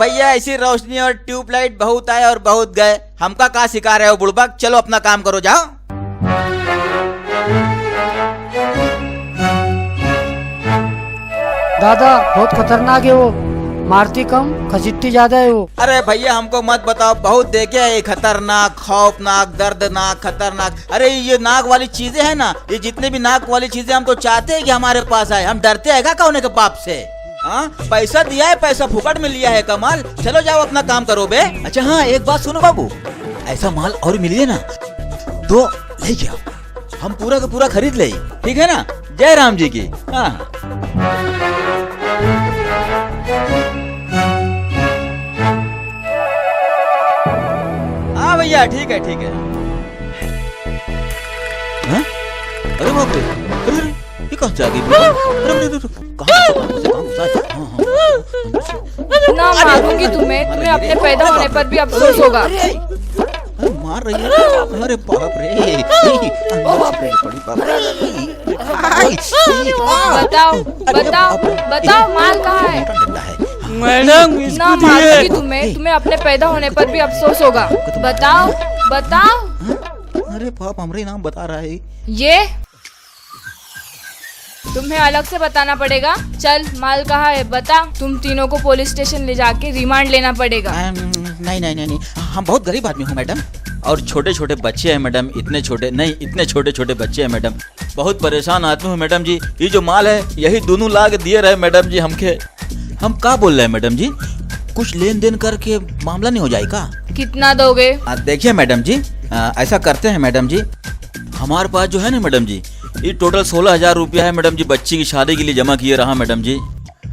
भैया ऐसी रोशनी और ट्यूबलाइट बहुत आए और बहुत गए, हमका कहाँ सिखा रहे हो बुड़बक। चलो अपना काम करो, जाओ। दादा बहुत खतरनाक है वो, मारती कम खसीटती ज्यादा है वो। अरे भैया हमको मत बताओ, बहुत देखे है ये खतरनाक, खौफनाक, दर्दनाक, खतरनाक। अरे ये नाक वाली चीजें है ना, ये जितने भी नाक वाली चीजें हम तो चाहते हैं कि हमारे पास आए। हम डरते हैं क्या होने के बाप से? हाँ पैसा दिया है, पैसा फुकट में लिया है कमाल। चलो जाओ अपना काम करो बे। अच्छा हाँ एक बात सुनो बाबू, ऐसा माल और मिलिए ना तो ले जाओ, हम पूरा का पूरा खरीद ले, ठीक है ना? जय राम जी की। हाँ हाँ भैया ठीक है ठीक है। हाँ? अरे बाप रे, अरे ये कहाँ से आ गई? ना मारूंगी तुम्हें, तुम्हें अपने पैदा होने पर भी अफसोस होगा। मार रही है? अरे बाप रे, बाप रे, बड़ी बाप रे। बताओ बताओ बताओ माल कहाँ है? मैडम ना मारूंगी तुम्हें, तुम्हें अपने पैदा होने पर भी अफसोस होगा। बताओ बताओ। अरे बाप, हमरे नाम बता रहा है ये तुम्हें अलग से बताना पड़ेगा। चल माल कहाँ है बता, तुम तीनों को पुलिस स्टेशन ले जाके रिमांड लेना पड़ेगा। नहीं नहीं नहीं, हम बहुत गरीब आदमी हूँ मैडम, और छोटे छोटे बच्चे हैं मैडम। इतने छोटे नहीं, इतने छोटे छोटे बच्चे हैं मैडम। बहुत परेशान आदमी हूँ मैडम जी। ये जो माल है यही दोनों लाख दिए रहे मैडम जी हमके। हम क्या बोल रहे हैं मैडम जी, कुछ लेन देन करके मामला नहीं हो जाएगा? कितना दोगे? देखिए मैडम जी, ऐसा करते हैं मैडम जी, हमारे पास जो है ना मैडम जी, ये टोटल 16,000 रुपया है मैडम जी, बच्ची की शादी के लिए जमा किए रहा मैडम जी।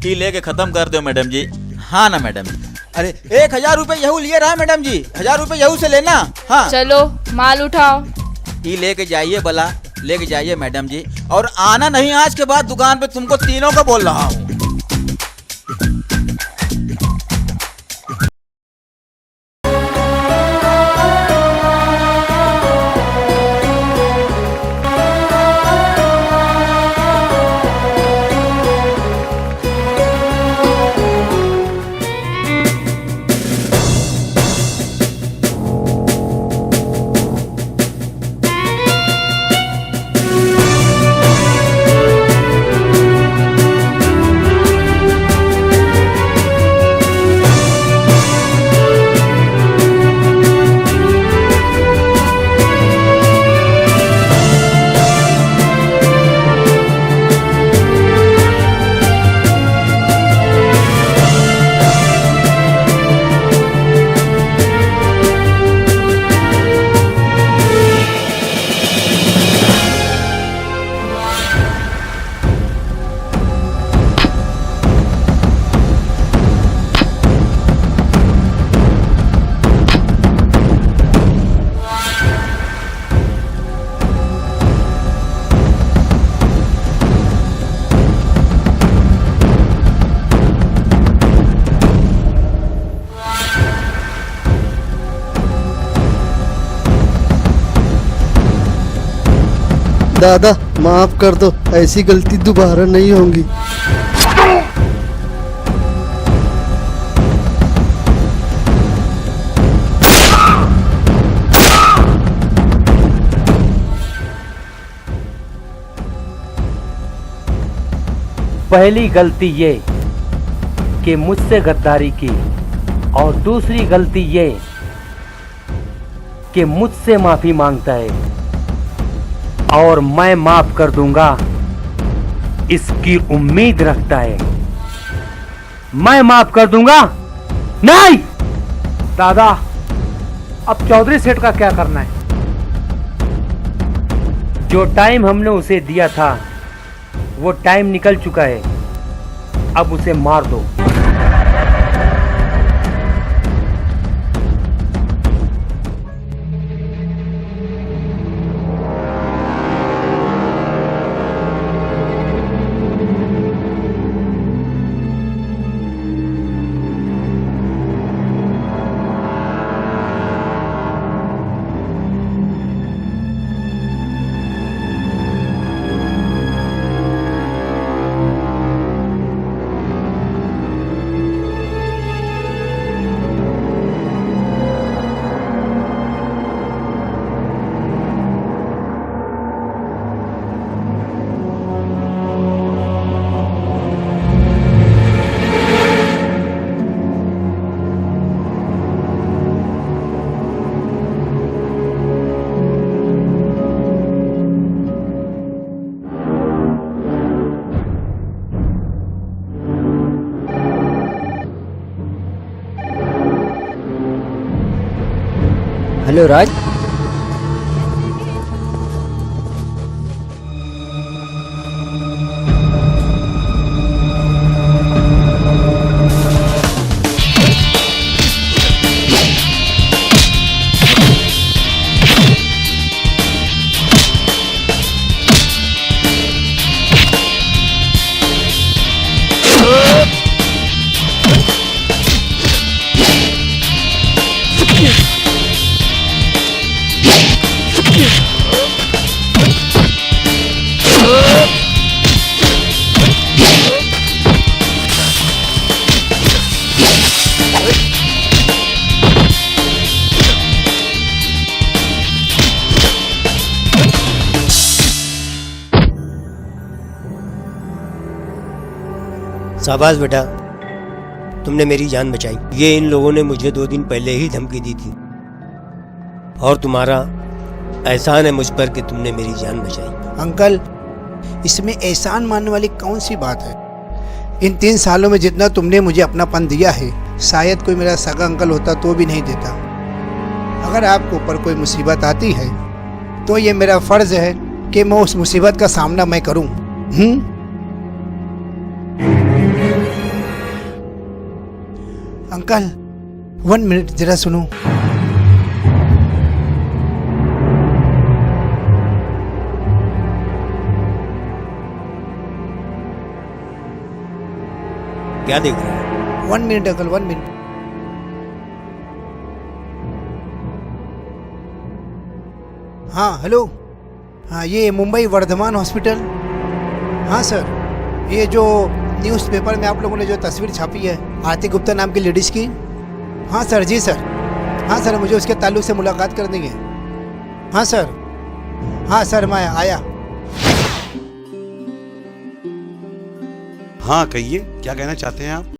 ये लेके खत्म कर दो मैडम जी। हाँ ना मैडम जी? अरे 1,000 रुपये यहू लिए रहा मैडम जी, 1,000 रुपये यहू से लेना। हाँ चलो माल उठाओ। ये लेके जाइए भला, लेके जाइए मैडम जी, और आना नहीं आज के बाद दुकान पे, तुमको तीनों को बोल रहा हूँ। दादा माफ कर दो, ऐसी गलती दोबारा नहीं होगी। पहली गलती ये कि मुझसे गद्दारी की, और दूसरी गलती ये कि मुझसे माफी मांगता है, और मैं माफ कर दूंगा इसकी उम्मीद रखता है। मैं माफ कर दूंगा? नहीं दादा, अब चौधरी सेठ का क्या करना है? जो टाइम हमने उसे दिया था वो टाइम निकल चुका है, अब उसे मार दो। हेलो राज। शाबाश बेटा, तुमने मेरी जान बचाई। ये इन लोगों ने मुझे 2 दिन पहले ही धमकी दी थी और तुम्हारा एहसान है मुझ पर कि तुमने मेरी जान बचाई। अंकल, इसमें एहसान मानने वाली कौन सी बात है? इन 3 सालों में जितना तुमने मुझे अपनापन दिया है, शायद कोई मेरा सगा अंकल होता तो भी नहीं देता। अगर आपके ऊपर कोई मुसीबत आती है तो ये मेरा फर्ज है कि मैं उस मुसीबत का सामना मैं करूं। अंकल 1 मिनट जरा सुनो। क्या देख रहे हो? 1 मिनट अंकल, 1 मिनट। हाँ हेलो, हाँ ये मुंबई वर्धमान हॉस्पिटल। हाँ सर, ये जो न्यूज़पेपर में आप लोगों ने जो तस्वीर छापी है आरती गुप्ता नाम की लेडीज़ की। हाँ सर, जी सर। हाँ सर, मुझे उसके ताल्लुक से मुलाकात करनी है। हाँ सर, हाँ सर, मैं आया। हाँ कहिए, क्या कहना चाहते हैं आप?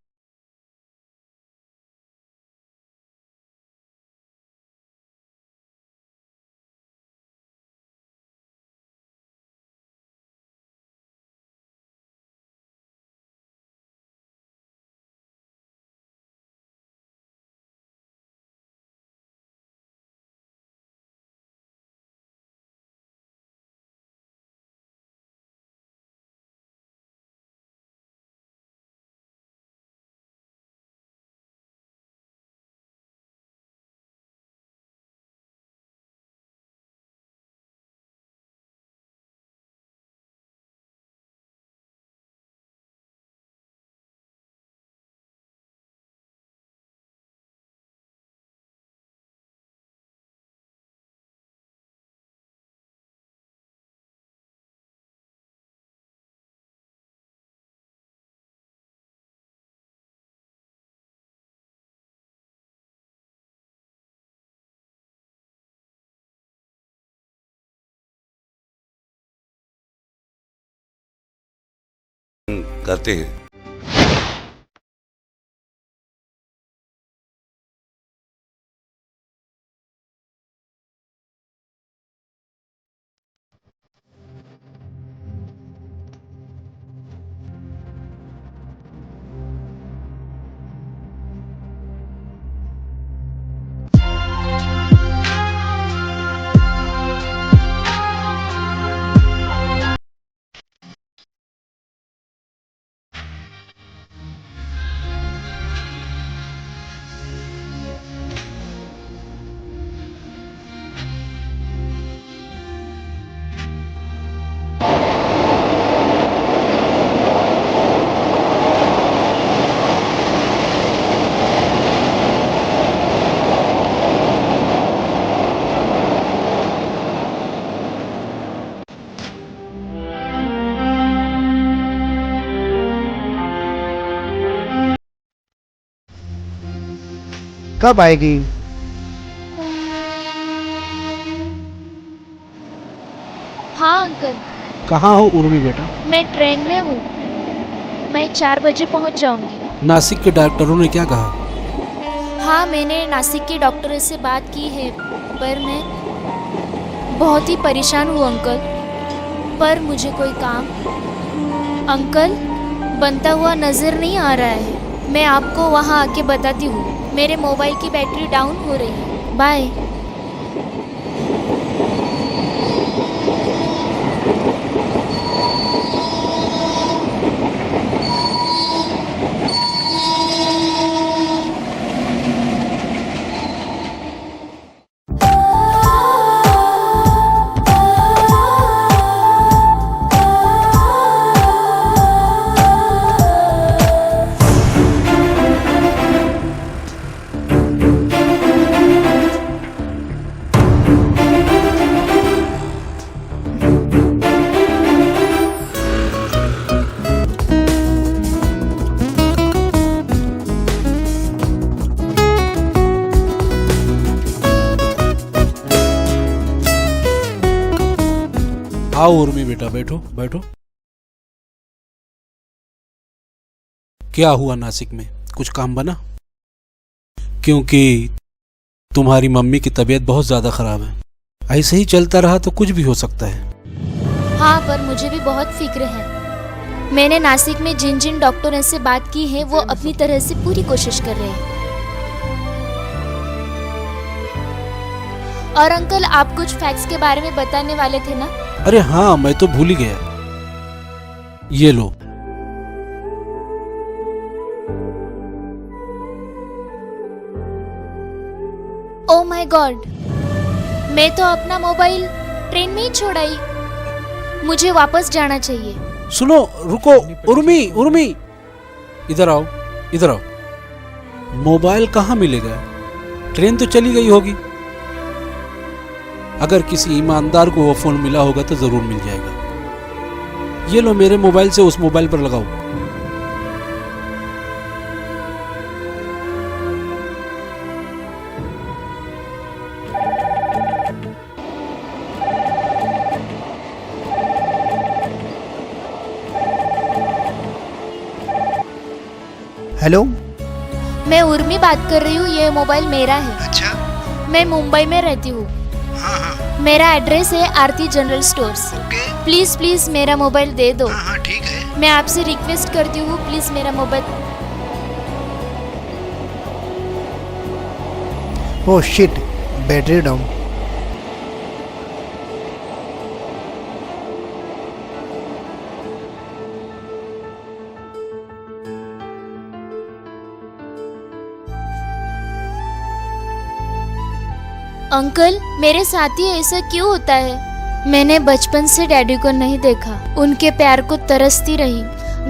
करते हैं। कब आएगी? हाँ अंकल। कहाँ हो उर्मी बेटा? मैं ट्रेन में हूँ, मैं 4 बजे पहुँच जाऊँगी। नासिक के डॉक्टरों ने क्या कहा? हाँ, मैंने नासिक के डॉक्टर से बात की है, पर मैं बहुत ही परेशान हूँ अंकल। पर मुझे कोई काम अंकल बनता हुआ नज़र नहीं आ रहा है। मैं आपको वहाँ आके बताती हूँ। मेरे मोबाइल की बैटरी डाउन हो रही है। बाय। आओ उर्मी बेटा, बैठो बैठो। क्या हुआ नासिक में, कुछ काम बना? क्योंकि तुम्हारी मम्मी की तबीयत बहुत ज्यादा खराब है, ऐसे ही चलता रहा तो कुछ भी हो सकता है। हाँ, पर मुझे भी बहुत फिक्र है। मैंने नासिक में जिन जिन डॉक्टरों से बात की है वो अपनी तरह से पूरी कोशिश कर रहे हैं। और अंकल, आप कुछ फैक्ट्स के बारे में बताने वाले थे ना? अरे हाँ, मैं तो भूल ही गया। ये लो। ओह माय गॉड, मैं तो अपना मोबाइल ट्रेन में ही छोड़ आई। मुझे वापस जाना चाहिए। सुनो, रुको, उर्मी उर्मी, इधर आओ इधर आओ। मोबाइल कहाँ मिलेगा? ट्रेन तो चली गई होगी। अगर किसी ईमानदार को वो फोन मिला होगा तो जरूर मिल जाएगा। ये लो, मेरे मोबाइल से उस मोबाइल पर लगाओ। हेलो, मैं उर्मी बात कर रही हूँ। ये मोबाइल मेरा है। अच्छा। मैं मुंबई में रहती हूँ। हाँ हाँ। मेरा एड्रेस है Aarti general stores. Okay. Please please मेरा मोबाइल दे दो। हाँ हाँ, ठीक है। मैं आपसे रिक्वेस्ट करती हूँ, प्लीज मेरा mobile. Oh shit, battery down. Uncle, मेरे साथ ही ऐसा क्यों होता है? मैंने बचपन से डैडी को नहीं देखा। उनके प्यार को तरसती रही।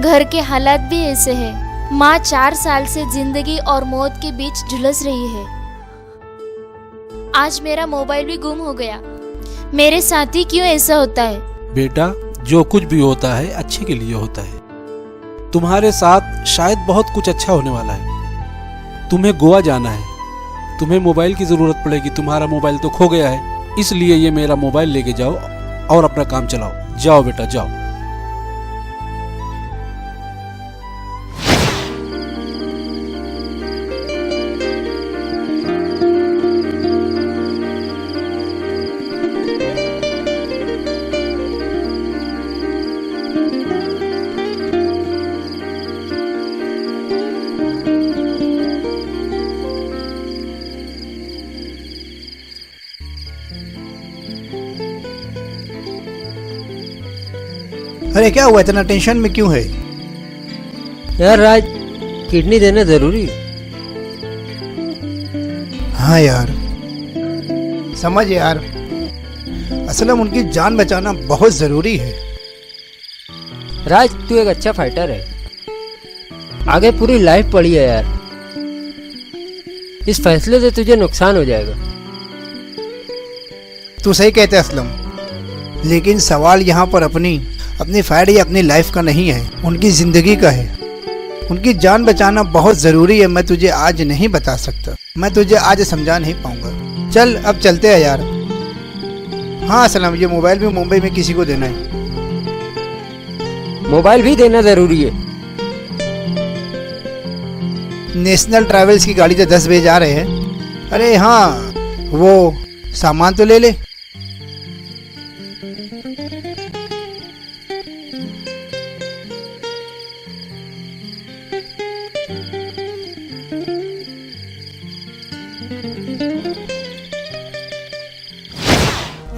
घर के हालात भी ऐसे हैं। माँ 4 साल से जिंदगी और मौत के बीच झुलस रही है। आज मेरा मोबाइल भी गुम हो गया। मेरे साथ ही क्यों ऐसा होता है? बेटा, जो कुछ भी होता है अच्छे के लिए होता है। तुम्हारे साथ शायद बहुत कुछ अच्छा होने वाला है। तुम्हें गोवा जाना है, तुम्हें मोबाइल की जरूरत पड़ेगी। तुम्हारा मोबाइल तो खो गया है, इसलिए ये मेरा मोबाइल लेके जाओ और अपना काम चलाओ। जाओ बेटा, जाओ। अरे क्या हुआ, इतना टेंशन में क्यों है? यार राज, किडनी देना जरूरी। हाँ यार, समझ यार, असल में उनकी जान बचाना बहुत जरूरी है। राज, तू एक अच्छा फाइटर है। आगे पूरी लाइफ पड़ी है यार। इस फैसले से तुझे नुकसान हो जाएगा। तू सही कहते असलम, लेकिन सवाल यहाँ पर अपनी फाइट या अपनी लाइफ का नहीं है, उनकी जिंदगी का है। उनकी जान बचाना बहुत जरूरी है। मैं तुझे आज नहीं बता सकता, मैं तुझे आज समझा नहीं पाऊंगा। चल अब चलते हैं यार। हाँ असलम, ये मोबाइल भी मुंबई में किसी को देना है। मोबाइल भी देना जरूरी है। नेशनल ट्रैवल्स की गाड़ी से 10 बजे जा रहे हैं। अरे हाँ, वो सामान तो ले ले।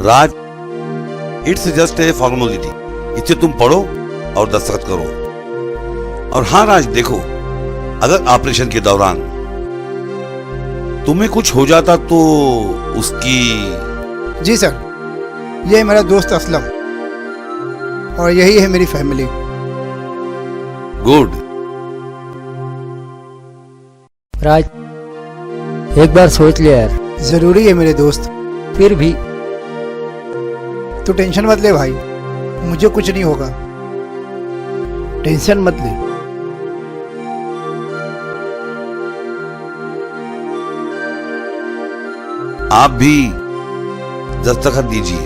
राज, इट्स जस्ट ए फॉर्मेलिटी। इसे तुम पढ़ो और दस्तखत करो। और हाँ राज, देखो, अगर ऑपरेशन के दौरान तुम्हें कुछ हो जाता तो उसकी। जी सर, ये है मेरा दोस्त असलम और यही है मेरी फैमिली। गुड। राज, एक बार सोच ले यार। जरूरी है मेरे दोस्त। फिर भी तू टेंशन मत ले भाई, मुझे कुछ नहीं होगा। टेंशन मत ले। आप भी दस्तखत दीजिए।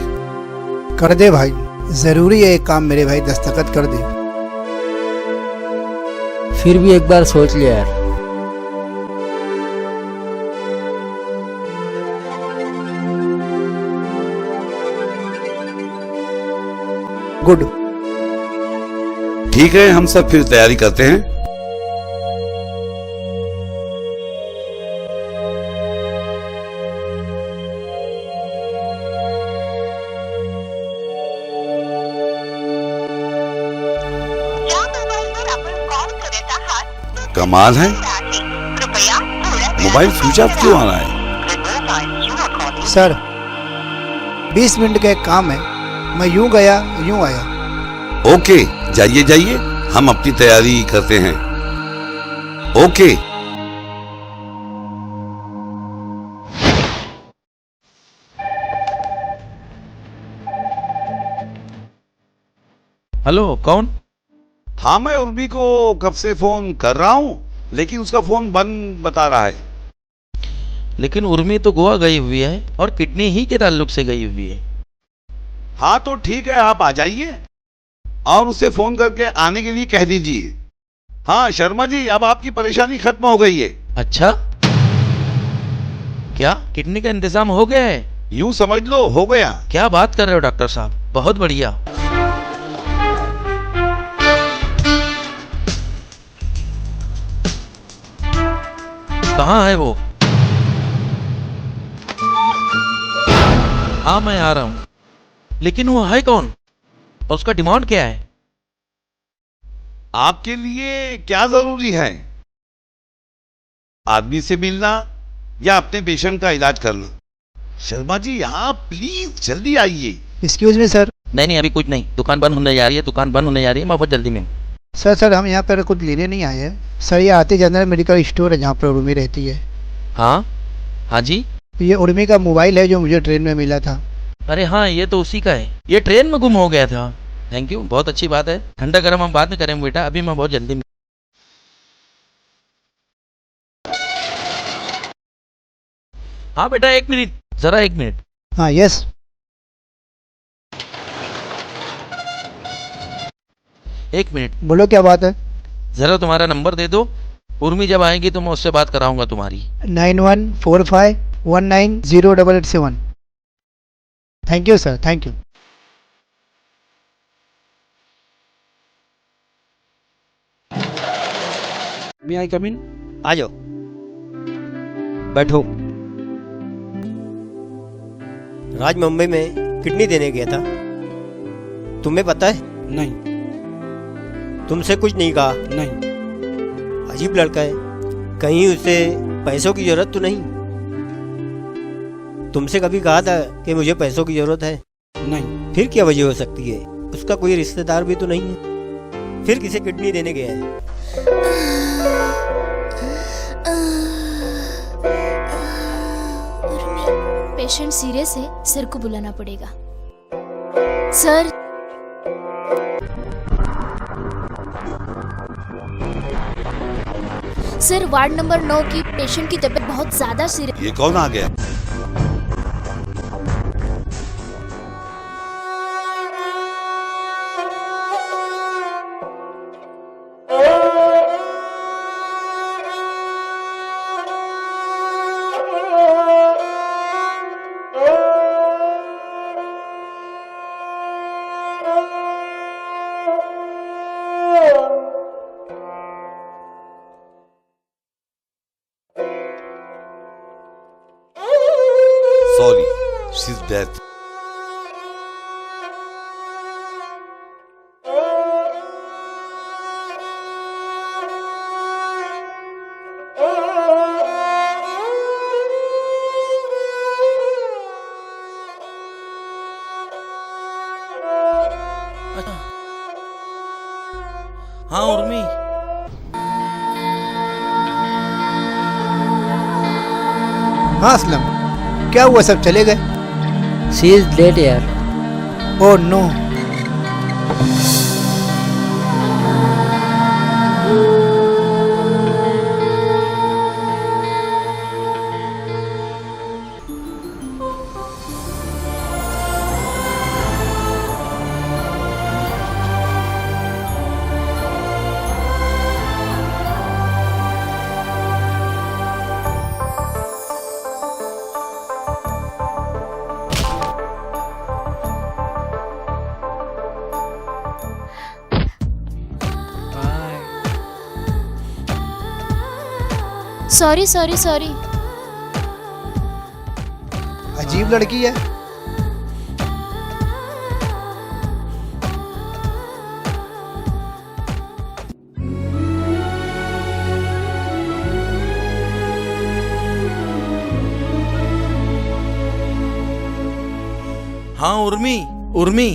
कर दे भाई, जरूरी है एक काम मेरे भाई दस्तखत कर दे। फिर भी एक बार सोच लिया यार। गुड। ठीक है, हम सब फिर तैयारी करते हैं। कमाल है, मोबाइल स्विच ऑफ क्यों आ रहा है? सर 20 मिनट का एक काम है, मैं यूं गया यूं आया। ओके, जाइए जाइए, हम अपनी तैयारी करते हैं। ओके। हेलो, कौन? हाँ, मैं उर्मी को कब से फोन कर रहा हूँ, लेकिन उसका फोन बंद बता रहा है। लेकिन उर्मी तो गोवा गई हुई है और किडनी ही के ताल्लुक से गई हुई है। हाँ तो ठीक है, आप आ जाइए और उसे फोन करके आने के लिए कह दीजिए। हाँ शर्मा जी, अब आपकी परेशानी खत्म हो गई है। अच्छा, क्या किडनी का इंतजाम हो गया है? यूं समझ लो, हो गया। क्या बात कर रहे हो डॉक्टर साहब, बहुत बढ़िया। कहाँ है वो? हाँ मैं आ रहा हूँ, लेकिन वो है कौन और उसका डिमांड क्या है? आपके लिए क्या जरूरी है, आदमी से मिलना या अपने पेशेंट का इलाज करना? शर्मा जी, यहाँ प्लीज जल्दी आइए। Excuse me sir. नहीं, अभी कुछ नहीं, दुकान बंद होने जा रही है, दुकान बंद होने जा रही है, मैं बहुत जल्दी में हूँ। सर हम यहाँ पर कुछ लेने नहीं आए हैं सर, ये आते जनरल मेडिकल स्टोर है जहाँ पर उर्मी रहती है। हाँ जी। ये उर्मी का मोबाइल है जो मुझे ट्रेन में मिला था। अरे हाँ, ये तो उसी का है, ये ट्रेन में गुम हो गया था। थैंक यू, बहुत अच्छी बात है। ठंडा गर्म हम बाद में करेंगे बेटा, अभी मैं बहुत जल्दी में। हाँ बेटा, एक मिनट, जरा एक मिनट। हाँ यस। एक मिनट। बोलो क्या बात है? जरा तुम्हारा नंबर दे दो, उर्मी जब आएगी तो मैं उससे बात कराऊंगा तुम्हारी। 9145190887। Thank you sir, thank you. May I come in? आ जाओ, बैठो। राज मुंबई में किडनी देने गया था, तुम्हें पता है? नहीं। तुमसे कुछ नहीं कहा? नहीं। अजीब लड़का है, कहीं उसे पैसों की जरूरत तो नहीं? तुमसे कभी कहा था कि मुझे पैसों की जरूरत है? नहीं। फिर क्या वजह हो सकती है? उसका कोई रिश्तेदार भी तो नहीं है, फिर किसे किडनी देने गया है? पेशेंट सीरियस है, सर को बुलाना पड़ेगा। सर। सर, वार्ड नंबर 9 की पेशेंट की तबीयत बहुत ज्यादा सीरियस। ये कौन आ गया? Sorry, she's dead. हाँ उर्मी। हाँ असलम, क्या हुआ, सब चले गए? शी इज डेड यार। Oh no. Sorry sorry sorry. अजीब लड़की है। हाँ उर्मी, उर्मी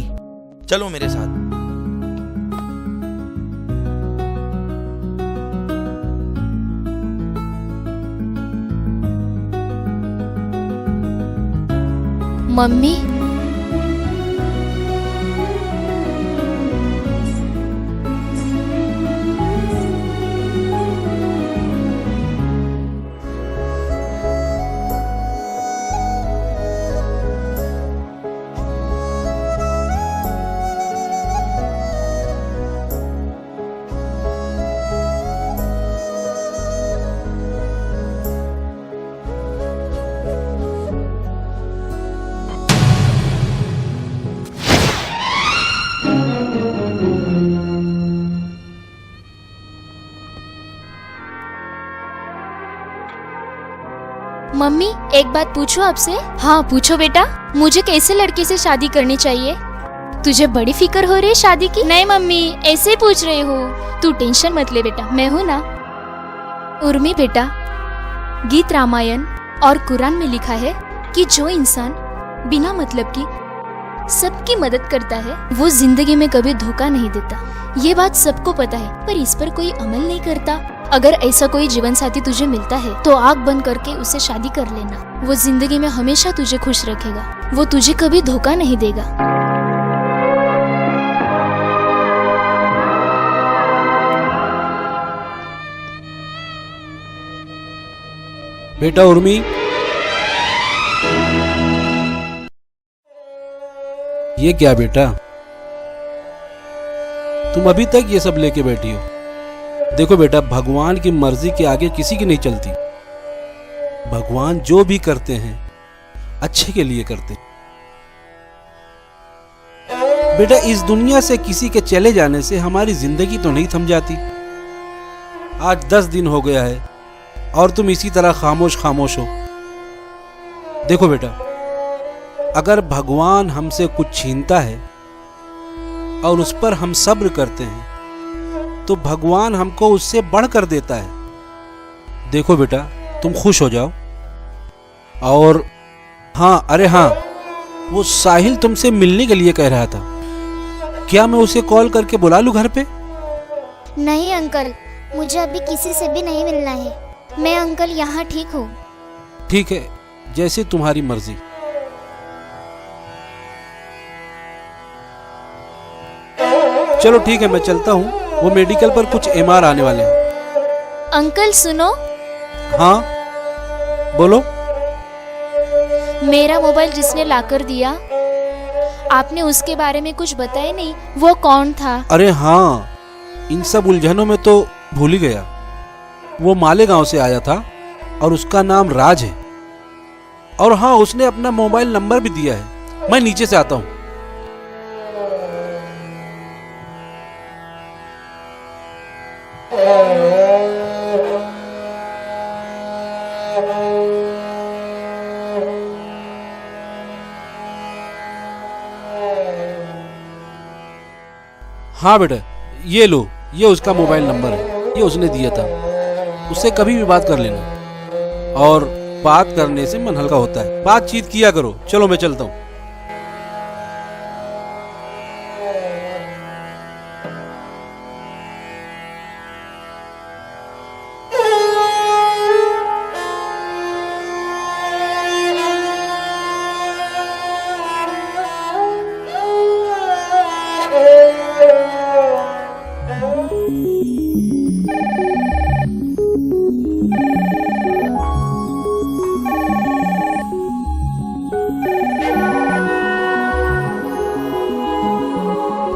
चलो मेरे साथ। मम्मी, मम्मी एक बात पूछूं आपसे? हाँ पूछो बेटा। मुझे कैसे लड़के से शादी करनी चाहिए? तुझे बड़ी फिक्र हो रही है शादी की? नहीं मम्मी, ऐसे ही पूछ रही हो। तू टेंशन मत ले बेटा, मैं हूँ ना। उर्मी बेटा, गीत रामायण और कुरान में लिखा है कि जो इंसान बिना मतलब की सबकी मदद करता है वो जिंदगी में कभी धोखा नहीं देता। ये बात सबको पता है, पर इस पर कोई अमल नहीं करता। अगर ऐसा कोई जीवन साथी तुझे मिलता है तो आग बंद करके उससे शादी कर लेना। वो जिंदगी में हमेशा तुझे खुश रखेगा, वो तुझे कभी धोखा नहीं देगा। बेटा उर्मी, ये क्या बेटा, तुम अभी तक ये सब लेके बैठी हो? देखो बेटा, भगवान की मर्जी के आगे किसी की नहीं चलती। भगवान जो भी करते हैं अच्छे के लिए करते हैं। बेटा, इस दुनिया से किसी के चले जाने से हमारी जिंदगी तो नहीं थम जाती। आज 10 दिन हो गया है और तुम इसी तरह खामोश खामोश हो। देखो बेटा, अगर भगवान हमसे कुछ छीनता है और उस पर हम सब्र करते हैं तो भगवान हमको उससे बढ़कर देता है। देखो बेटा, तुम खुश हो जाओ। और हाँ, अरे हाँ, वो साहिल तुमसे मिलने के लिए कह रहा था। क्या मैं उसे कॉल करके बुला लूं घर पे? नहीं अंकल, मुझे अभी किसी से भी नहीं मिलना है। मैं अंकल यहाँ ठीक हूँ। ठीक है, जैसे तुम्हारी मर्जी। चलो ठीक है, मैं चलता हूँ। वो मेडिकल पर कुछ MR आने वाले हैं। अंकल सुनो। हाँ बोलो। मेरा मोबाइल जिसने लाकर दिया, आपने उसके बारे में कुछ बताया नहीं। वो कौन था? अरे हाँ, इन सब उलझनों में तो भूल ही गया। वो मालेगांव से आया था और उसका नाम राज है। और हाँ, उसने अपना मोबाइल नंबर भी दिया है। मैं नीचे से आता हूँ। हाँ बेटा, ये लो, ये उसका मोबाइल नंबर है। ये उसने दिया था। उससे कभी भी बात कर लेना। और बात करने से मन हल्का होता है। बातचीत किया करो। चलो मैं चलता हूँ।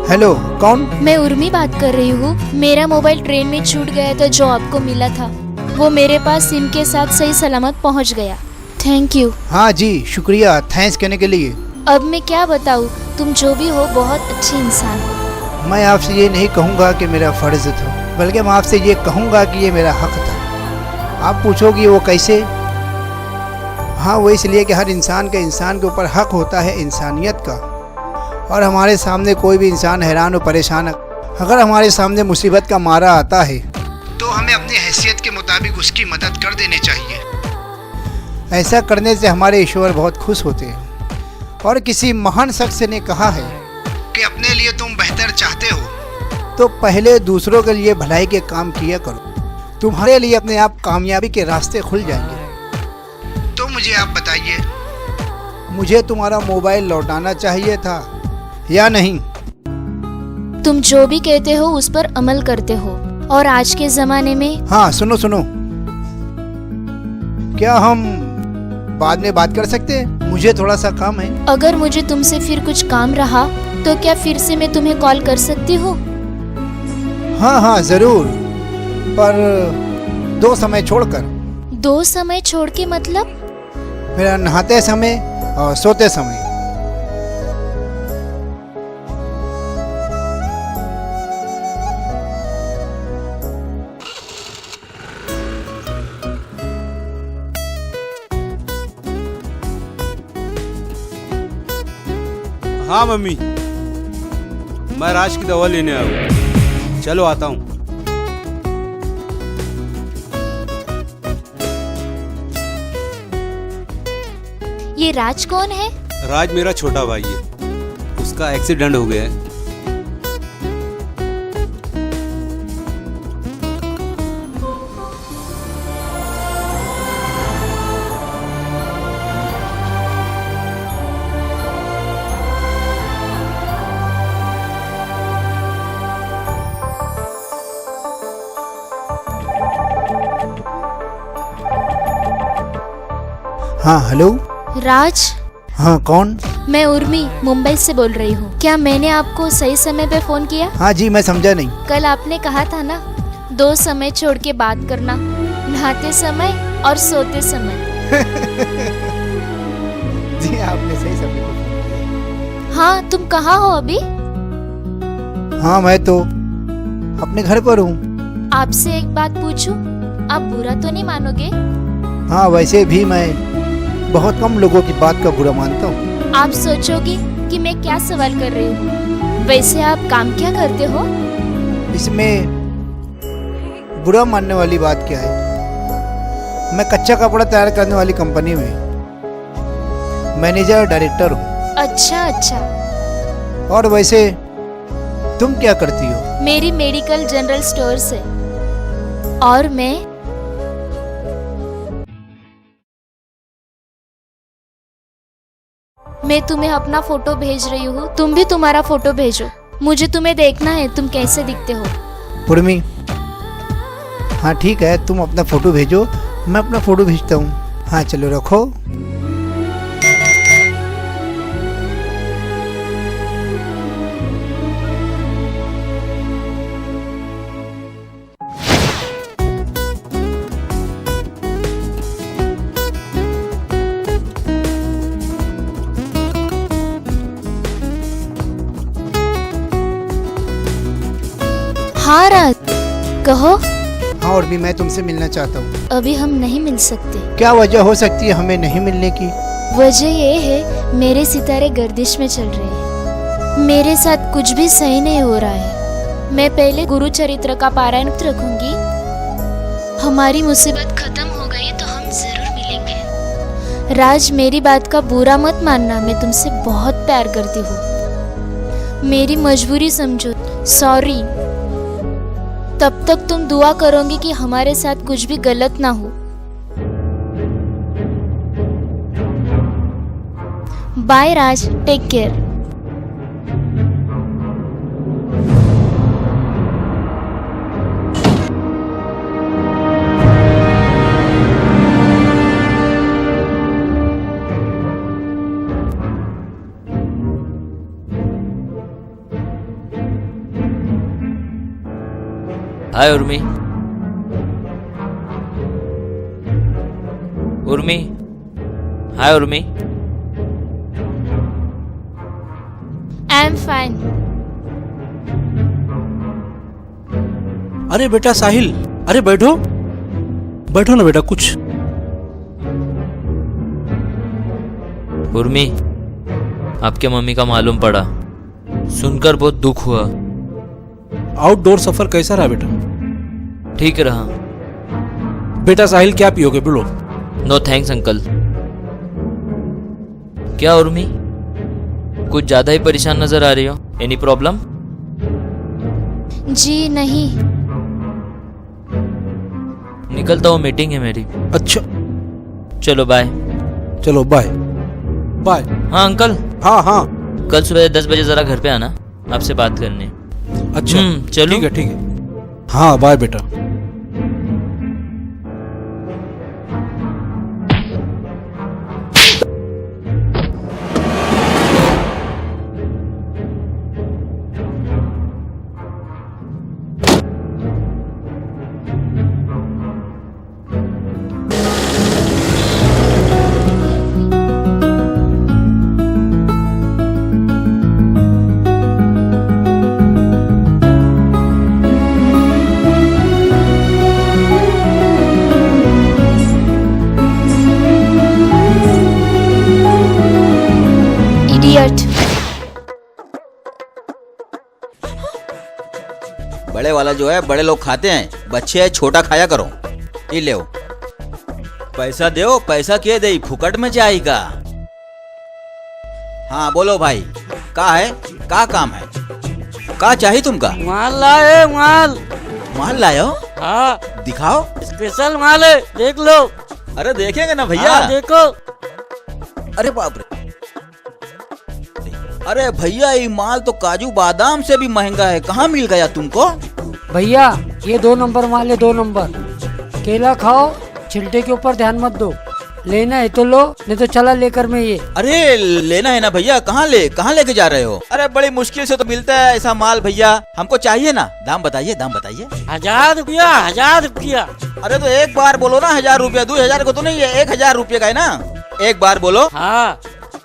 हेलो, कौन? मैं उर्मी बात कर रही हूँ। मेरा मोबाइल ट्रेन में छूट गया था जो आपको मिला था। वो मेरे पास सिम के साथ सही सलामत पहुँच गया। Thank you. हाँ जी, शुक्रिया थैंक्स कहने के लिए। अब मैं क्या बताऊँ, तुम जो भी हो बहुत अच्छे इंसान हो। मैं आपसे ये नहीं कहूँगा कि मेरा फर्ज था, बल्कि मैं आपसे ये कहूँगा कि ये मेरा हक था। आप पूछोगी वो कैसे? हाँ, वो इसलिए कि हर इंसान के ऊपर हक होता है इंसानियत का, और हमारे सामने कोई भी इंसान हैरान और परेशान अगर हमारे सामने मुसीबत का मारा आता है तो हमें अपनी हैसियत के मुताबिक उसकी मदद कर देनी चाहिए। ऐसा करने से हमारे ईश्वर बहुत खुश होते हैं। और किसी महान शख्स ने कहा है कि अपने लिए तुम बेहतर चाहते हो तो पहले दूसरों के लिए भलाई के काम किया करो, तुम्हारे लिए अपने आप कामयाबी के रास्ते खुल जाएंगे। तो मुझे आप बताइए, मुझे तुम्हारा मोबाइल लौटाना चाहिए था या नहीं? तुम जो भी कहते हो उस पर अमल करते हो, और आज के जमाने में। हाँ सुनो सुनो, क्या हम बाद में बात कर सकते हैं? मुझे थोड़ा सा काम है। अगर मुझे तुमसे फिर कुछ काम रहा तो क्या फिर से मैं तुम्हें कॉल कर सकती हूँ? हाँ हाँ जरूर, पर 2 समय छोड़कर। 2 समय छोड़ के मतलब? मेरा नहाते समय और सोते समय। हाँ मम्मी, मैं राज की दवा लेने आया हूँ। चलो आता हूँ। ये राज कौन है? राज मेरा छोटा भाई है, उसका एक्सीडेंट हो गया है। हाँ हेलो। राज? हाँ कौन? मैं उर्मी मुंबई से बोल रही हूँ। क्या मैंने आपको सही समय पे फोन किया? हाँ जी, मैं समझा नहीं। कल आपने कहा था ना 2 समय छोड़ के बात करना, नहाते समय और सोते समय। जी आपने सही समय। हाँ, तुम कहाँ हो अभी? हाँ मैं तो अपने घर पर हूँ। आपसे एक बात पूछूं? आप बुरा तो नहीं मानोगे? हाँ वैसे भी मैं बहुत कम लोगों की बात का बुरा मानता हूँ। आप सोचोगे कि मैं क्या सवाल कर रही हूँ। वैसे आप काम क्या करते हो? इसमें बुरा मानने वाली बात क्या है? मैं कच्चा कपड़ा तैयार करने वाली कंपनी में मैनेजर और डायरेक्टर हूँ। अच्छा अच्छा। और वैसे तुम क्या करती हो? मेरी मेडिकल जनरल स्टोर से। और मैं तुम्हें अपना फोटो भेज रही हूँ, तुम भी तुम्हारा फोटो भेजो। मुझे तुम्हें देखना है तुम कैसे दिखते हो। उर्मी, हाँ ठीक है, तुम अपना फोटो भेजो, मैं अपना फोटो भेजता हूँ। हाँ चलो रखो। हाँ राज, कहो। हाँ और भी मैं तुमसे मिलना चाहता हूँ। अभी हम नहीं मिल सकते। क्या वजह हो सकती है हमें नहीं मिलने की? वजह ये है मेरे सितारे गर्दिश में चल रहे हैं। मेरे साथ कुछ भी सही नहीं हो रहा है। मैं पहले गुरु चरित्र का पारायण रखूंगी। हमारी मुसीबत खत्म हो गई तो हम जरूर मिलेंगे। राज, मेरी बात का बुरा मत मानना, मैं तुमसे बहुत प्यार करती हूँ। मेरी मजबूरी समझो। सॉरी। तब तक तुम दुआ करोगे कि हमारे साथ कुछ भी गलत ना हो। Bye Raj, take care. Hi Urmi. Urmi, hi Urmi. I am fine. अरे बेटा साहिल, अरे बैठो। बैठो ना बेटा कुछ। उर्मी, आपके मम्मी का मालूम पड़ा, सुनकर बहुत दुख हुआ। आउटडोर सफर कैसा रहा बेटा? ठीक रहा। बेटा साहिल क्या पियोगे बोलो? No thanks uncle. क्या उर्मी, कुछ ज्यादा ही परेशान नजर आ रही हो? Any problem? जी नहीं। निकलता हूँ, मीटिंग है मेरी। अच्छा चलो बाय। चलो बाय बाय। हाँ अंकल। हाँ हाँ, कल सुबह 10 बजे जरा घर पे आना, आपसे बात करनी। अच्छा चलो। ठीक है ठीक है। हाँ बाय बेटा। इडियट। बड़े वाला जो है बड़े लोग खाते हैं, बच्चे है छोटा खाया करो। ये ले पैसा दो, पैसा के दे, फुकट में जाएगा। हाँ बोलो भाई, का है, का काम है, का चाहिए तुमका? माल लाए, माल। माल लायो? हाँ दिखाओ। स्पेशल माल है, देख लो। अरे देखेंगे ना भैया। हाँ, देखो। अरे बाप रे, अरे भैया ये माल तो काजू बादाम से भी महंगा है, कहाँ मिल गया तुमको? भैया ये 2 नंबर माल है, 2 नंबर। केला खाओ, छिलटे के ऊपर ध्यान मत दो। लेना है तो लो, नहीं तो चला लेकर मैं ये। अरे लेना है ना भैया, कहाँ लेके जा रहे हो? अरे बड़ी मुश्किल से तो मिलता है ऐसा माल भैया, हमको चाहिए ना। दाम बताइए, दाम बताइए। 1000 रुपया, 1000 रुपया। अरे तो एक बार बोलो ना, 1000 रुपया। 2000 को तो नहीं है, 1000 रुपये का है ना। एक बार बोलो। हाँ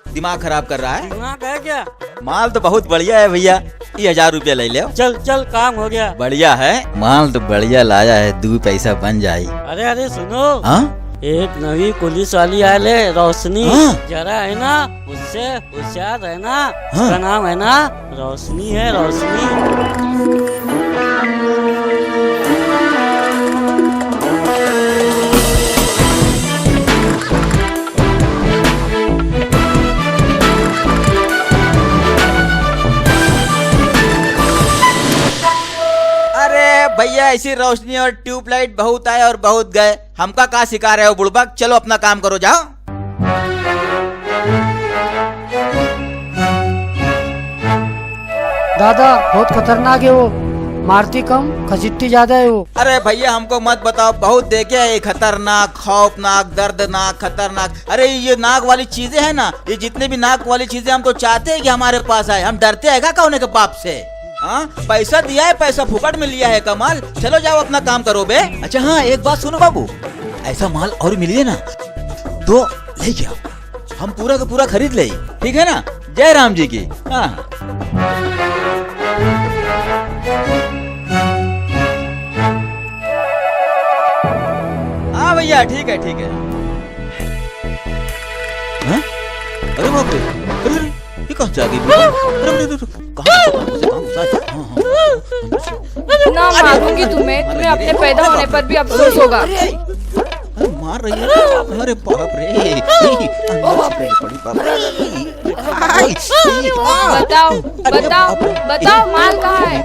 दिमाग खराब कर रहा है। दिमाग है क्या? माल तो बहुत बढ़िया है भैया, ये 1000 रुपया ले लो। चल चल, काम हो गया। बढ़िया है माल तो, बढ़िया लाया है, 2 पैसा बन जाए। अरे अरे सुनो। हाँ? एक नवी पुलिस वाली आए रोशनी। हाँ? जरा है ना, उससे होशियार है ना। हाँ? उसका नाम है ना रोशनी, है रोशनी। भैया ऐसी रोशनी और ट्यूबलाइट बहुत आए और बहुत गए, हमका का सिखा रहे हो बुड़बक? चलो अपना काम करो, जाओ। दादा बहुत खतरनाक है वो, मारती कम खसीटती ज्यादा है वो। अरे भैया हमको मत बताओ, बहुत देखे है ये खतरनाक, खौफनाक, दर्दनाक, खतरनाक। अरे ये नाक वाली चीजें है ना, ये जितने भी नाक वाली चीजें हम तो चाहते हैं कि हमारे पास आए। हम डरते हैं का होने के बाप से? हाँ पैसा दिया है, पैसा फुकट में लिया है कमाल। चलो जाओ अपना काम करो बे। अच्छा हाँ एक बात सुनो बाबू, ऐसा माल और मिलिए ना तो ले जाओ, हम पूरा का पूरा खरीद ले, ठीक है ना? जय राम जी की। हाँ हाँ भैया ठीक है, ठीक है। हाँ? अरे बाप रे, अरे ये कहाँ से आ गई? ना मारूंगी तुम्हें, तुम्हें अपने पैदा होने पर भी अफसोस होगा। मार रही है? अरे बाप रे, बताओ बताओ बताओ, माल कहाँ है?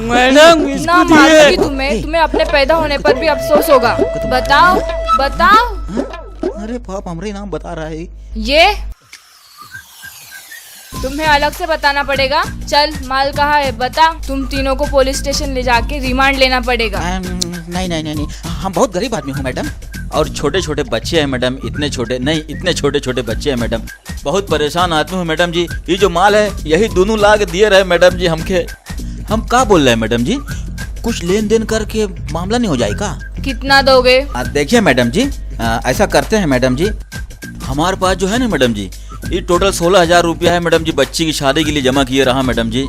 मैडम ना मारूंगी तुम्हें, तुम्हें अपने पैदा होने पर भी अफसोस होगा। बताओ बताओ। अरे बाप, हमरे नाम बता रहा है ये तुम्हें अलग से बताना पड़ेगा। चल माल कहाँ है बता, तुम तीनों को पुलिस स्टेशन ले जाके रिमांड लेना पड़ेगा। नहीं नहीं नहीं, हम बहुत गरीब आदमी हूँ मैडम, और छोटे छोटे बच्चे हैं मैडम। इतने छोटे नहीं, इतने छोटे छोटे बच्चे हैं मैडम। बहुत परेशान आदमी हूँ मैडम जी। ये जो माल है यही दोनों ला के दिए रहे मैडम जी हमके। हम क्या बोल रहे हैं मैडम जी, कुछ लेन देन करके मामला नहीं हो जाएगा? कितना दोगे? देखिए मैडम जी, ऐसा करते हैं मैडम जी, हमारे पास जो है ना मैडम जी, ये टोटल 16,000 रुपया है मैडम जी, बच्ची की शादी के लिए जमा किए रहा मैडम जी।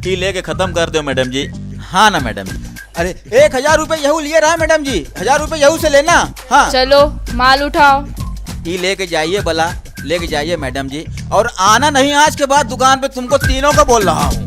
ये लेके खत्म कर दो मैडम जी। हाँ ना मैडम जी, अरे 1000 रुपए यहू लिए रहा मैडम जी, 1000 रुपए यहू से लेना। हाँ चलो माल उठाओ। ये लेके जाइए भला, लेके जाइए मैडम जी, और आना नहीं आज के बाद दुकान पे, तुमको तीनों को बोल रहा हूँ।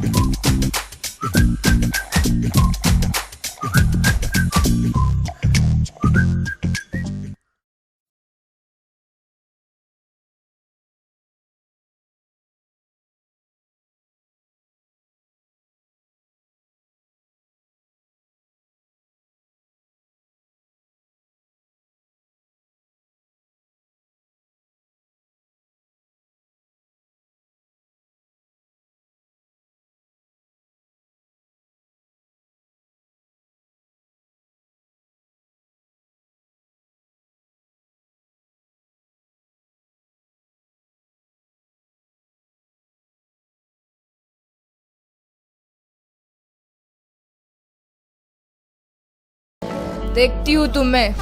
देखती हूँ तुम्हें।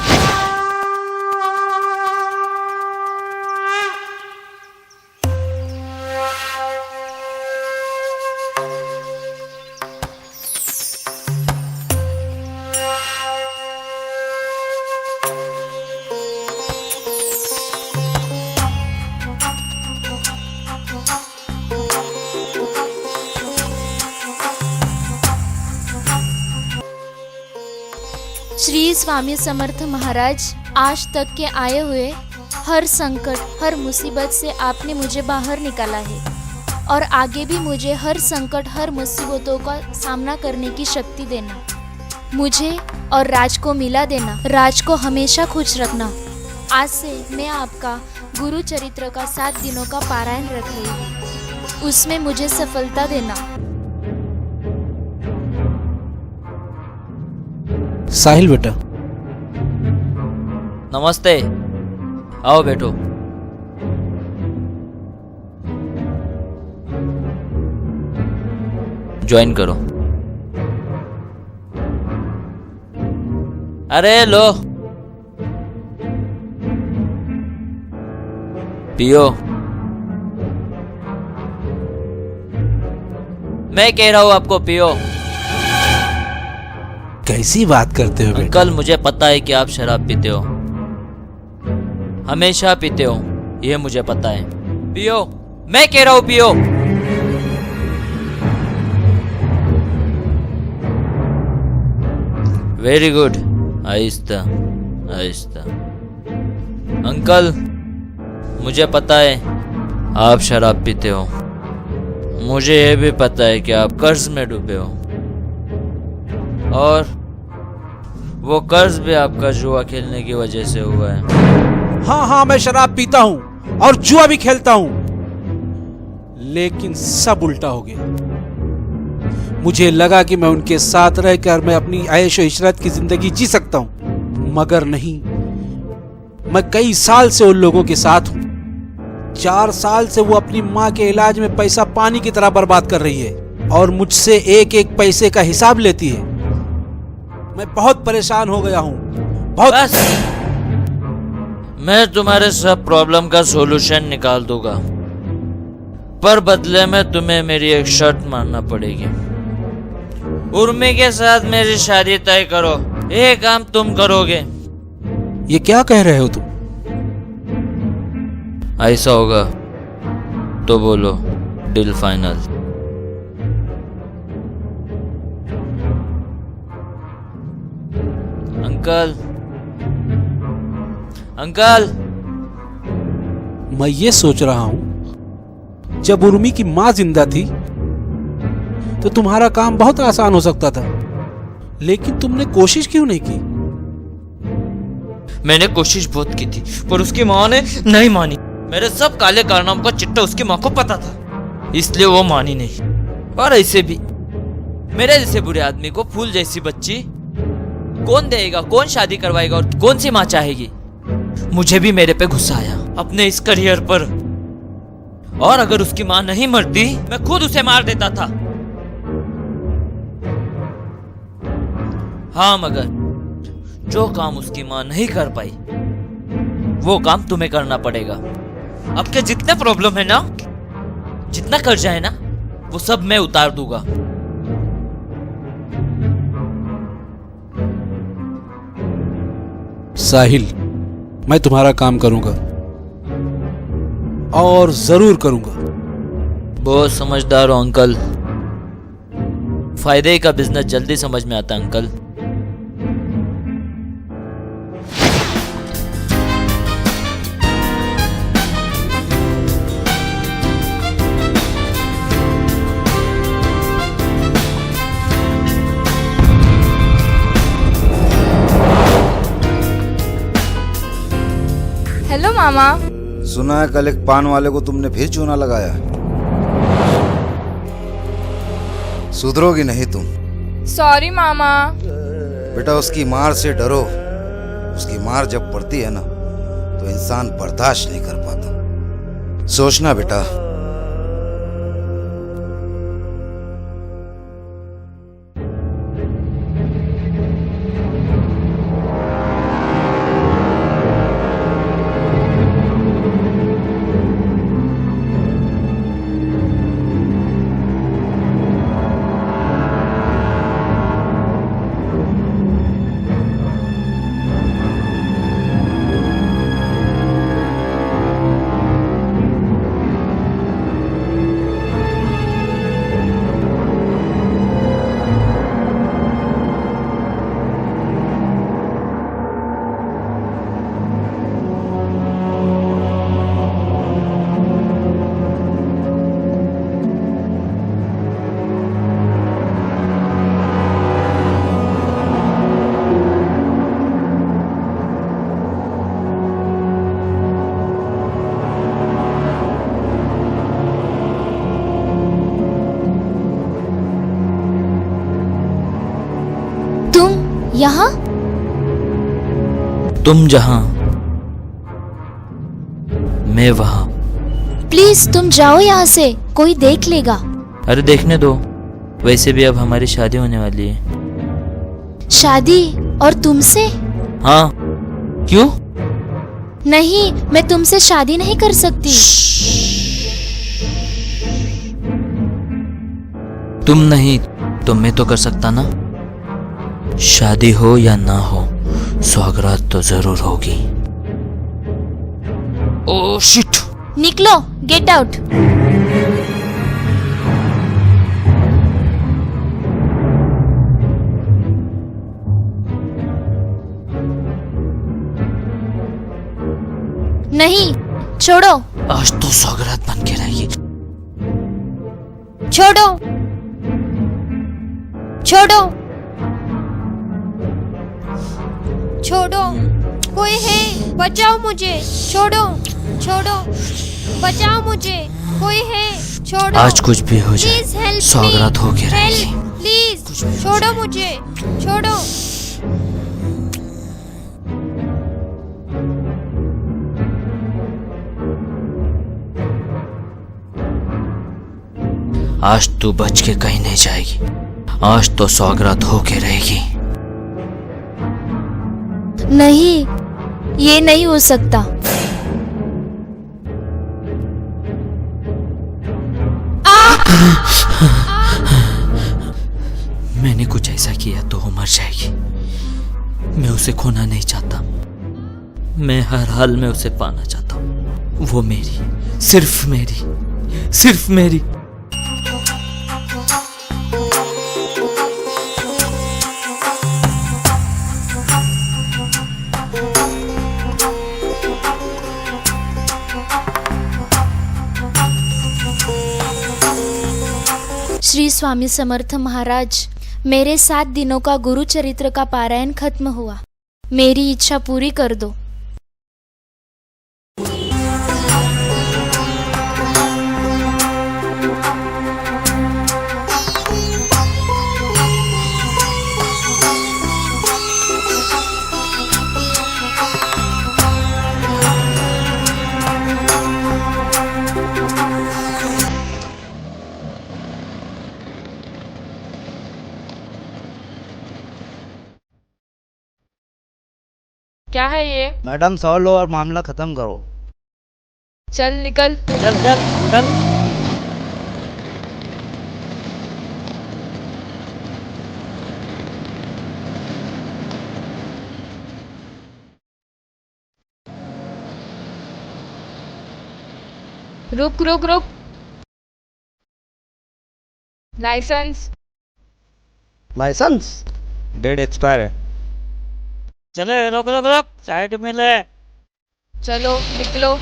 श्री स्वामी समर्थ महाराज, आज तक के आए हुए हर संकट, हर मुसीबत से आपने मुझे बाहर निकाला है और आगे भी मुझे हर संकट, हर मुसीबतों का सामना करने की शक्ति देना। मुझे और राज को मिला देना, राज को हमेशा खुश रखना। आज से मैं आपका गुरु चरित्र का 7 दिनों का पारायण रख रही हूँ, उसमें मुझे सफलता देना। साहिल बेटा। नमस्ते, आओ बैठो। ज्वाइन करो। अरे लो पियो। मैं कह रहा हूं आपको पियो। कैसी बात करते हो बेटा? अंकल, मुझे पता है कि आप शराब पीते हो, हमेशा पीते हो, ये मुझे पता है। पियो, मैं कह रहा हूं पियो। Very good, Aahista Aahista. Uncle, मुझे पता है आप शराब पीते हो, मुझे ये भी पता है कि आप कर्ज में डूबे हो, और वो कर्ज भी आपका जुआ खेलने की वजह से हुआ है। हाँ, मैं शराब पीता हूँ और जुआ भी खेलता हूँ, लेकिन सब उल्टा हो गया। मुझे लगा कि मैं उनके साथ रहकर मैं अपनी ऐश और इशरत की जिंदगी जी सकता हूँ, मगर नहीं। मैं कई साल से उन लोगों के साथ हूँ। 4 साल से वो अपनी माँ के इलाज में पैसा पानी की तरह बर्बाद कर रही है और मुझसे एक एक पैसे का हिसाब लेती है। मैं बहुत परेशान हो गया हूँ, बहुत। बस, मैं तुम्हारे सब प्रॉब्लम का सॉल्यूशन निकाल दूंगा, पर बदले में तुम्हें मेरी एक शर्त मानना पड़ेगी। उर्मी के साथ मेरी शादी तय करो, ये काम तुम करोगे। ये क्या कह रहे हो तुम? ऐसा होगा तो बोलो, डील फाइनल। अंकल, अंकल, मैं ये सोच रहा हूं, जब उर्मी की माँ जिंदा थी तो तुम्हारा काम बहुत आसान हो सकता था, लेकिन तुमने कोशिश क्यों नहीं की? मैंने कोशिश बहुत की थी, पर उसकी माँ ने नहीं मानी। मेरे सब काले कारनामों का चिट्ठा उसकी माँ को पता था, इसलिए वो मानी नहीं। और ऐसे भी मेरे जैसे बुरे आदमी को फूल जैसी बच्ची कौन देगा, कौन शादी करवाएगा, और कौन सी माँ चाहेगी? मुझे भी मेरे पे गुस्सा आया अपने इस करियर पर, और अगर उसकी माँ नहीं मरती मैं खुद उसे मार देता था। हाँ, मगर जो काम उसकी माँ नहीं कर पाई वो काम तुम्हें करना पड़ेगा। आपके जितने प्रॉब्लम है ना, जितना कर्जा है ना, वो सब मैं उतार दूंगा। साहिल, मैं तुम्हारा काम करूंगा और जरूर करूंगा। बहुत समझदार हो अंकल। फायदे का बिजनेस जल्दी समझ में आता है अंकल। हेलो मामा। सुना है कल एक पान वाले को तुमने फिर चूना लगाया। सुधरोगी नहीं तुम। सॉरी मामा। बेटा उसकी मार से डरो। उसकी मार जब पड़ती है ना तो इंसान बर्दाश्त नहीं कर पाता। सोचना बेटा। यहाँ? तुम जहां मैं वहां। प्लीज तुम जाओ यहाँ से, कोई देख लेगा। अरे देखने दो, वैसे भी अब हमारी शादी होने वाली है। शादी? और तुमसे? हाँ। क्यों? नहीं, मैं तुमसे शादी नहीं कर सकती। तुम नहीं तो मैं तो कर सकता ना। शादी हो या ना हो, सौगात तो जरूर होगी। Oh shit! निकलो, गेट आउट। नहीं, छोड़ो। आज तो सौगात बन के रहेगी। छोड़ो, छोड़ो, छोड़ो। कोई है, बचाओ मुझे। छोड़ो, छोड़ो, बचाओ मुझे। कोई है, छोड़ो। आज कुछ भी हो जाए, प्लीज हेल्प सौगात होके रहेगी। प्लीज छोड़ो मुझे, छोड़ो। आज तू बच के कहीं नहीं जाएगी। आज तो सौगात होके रहेगी। नहीं, ये नहीं हो सकता। मैंने कुछ ऐसा किया तो वो मर जाएगी। मैं उसे खोना नहीं चाहता। मैं हर हाल में उसे पाना चाहता हूँ। वो मेरी, सिर्फ मेरी, सिर्फ मेरी। श्री स्वामी समर्थ महाराज, मेरे 7 दिनों का गुरु चरित्र का पारायण खत्म हुआ। मेरी इच्छा पूरी कर दो। क्या है ये? मैडम 100 लो और मामला खत्म करो। चल निकल। चल चल चल। रुक रुक रुक। लाइसेंस। लाइसेंस डेट एक्सपायर है। चले रोक रोक रोक, साइड में ले। चलो निकलो।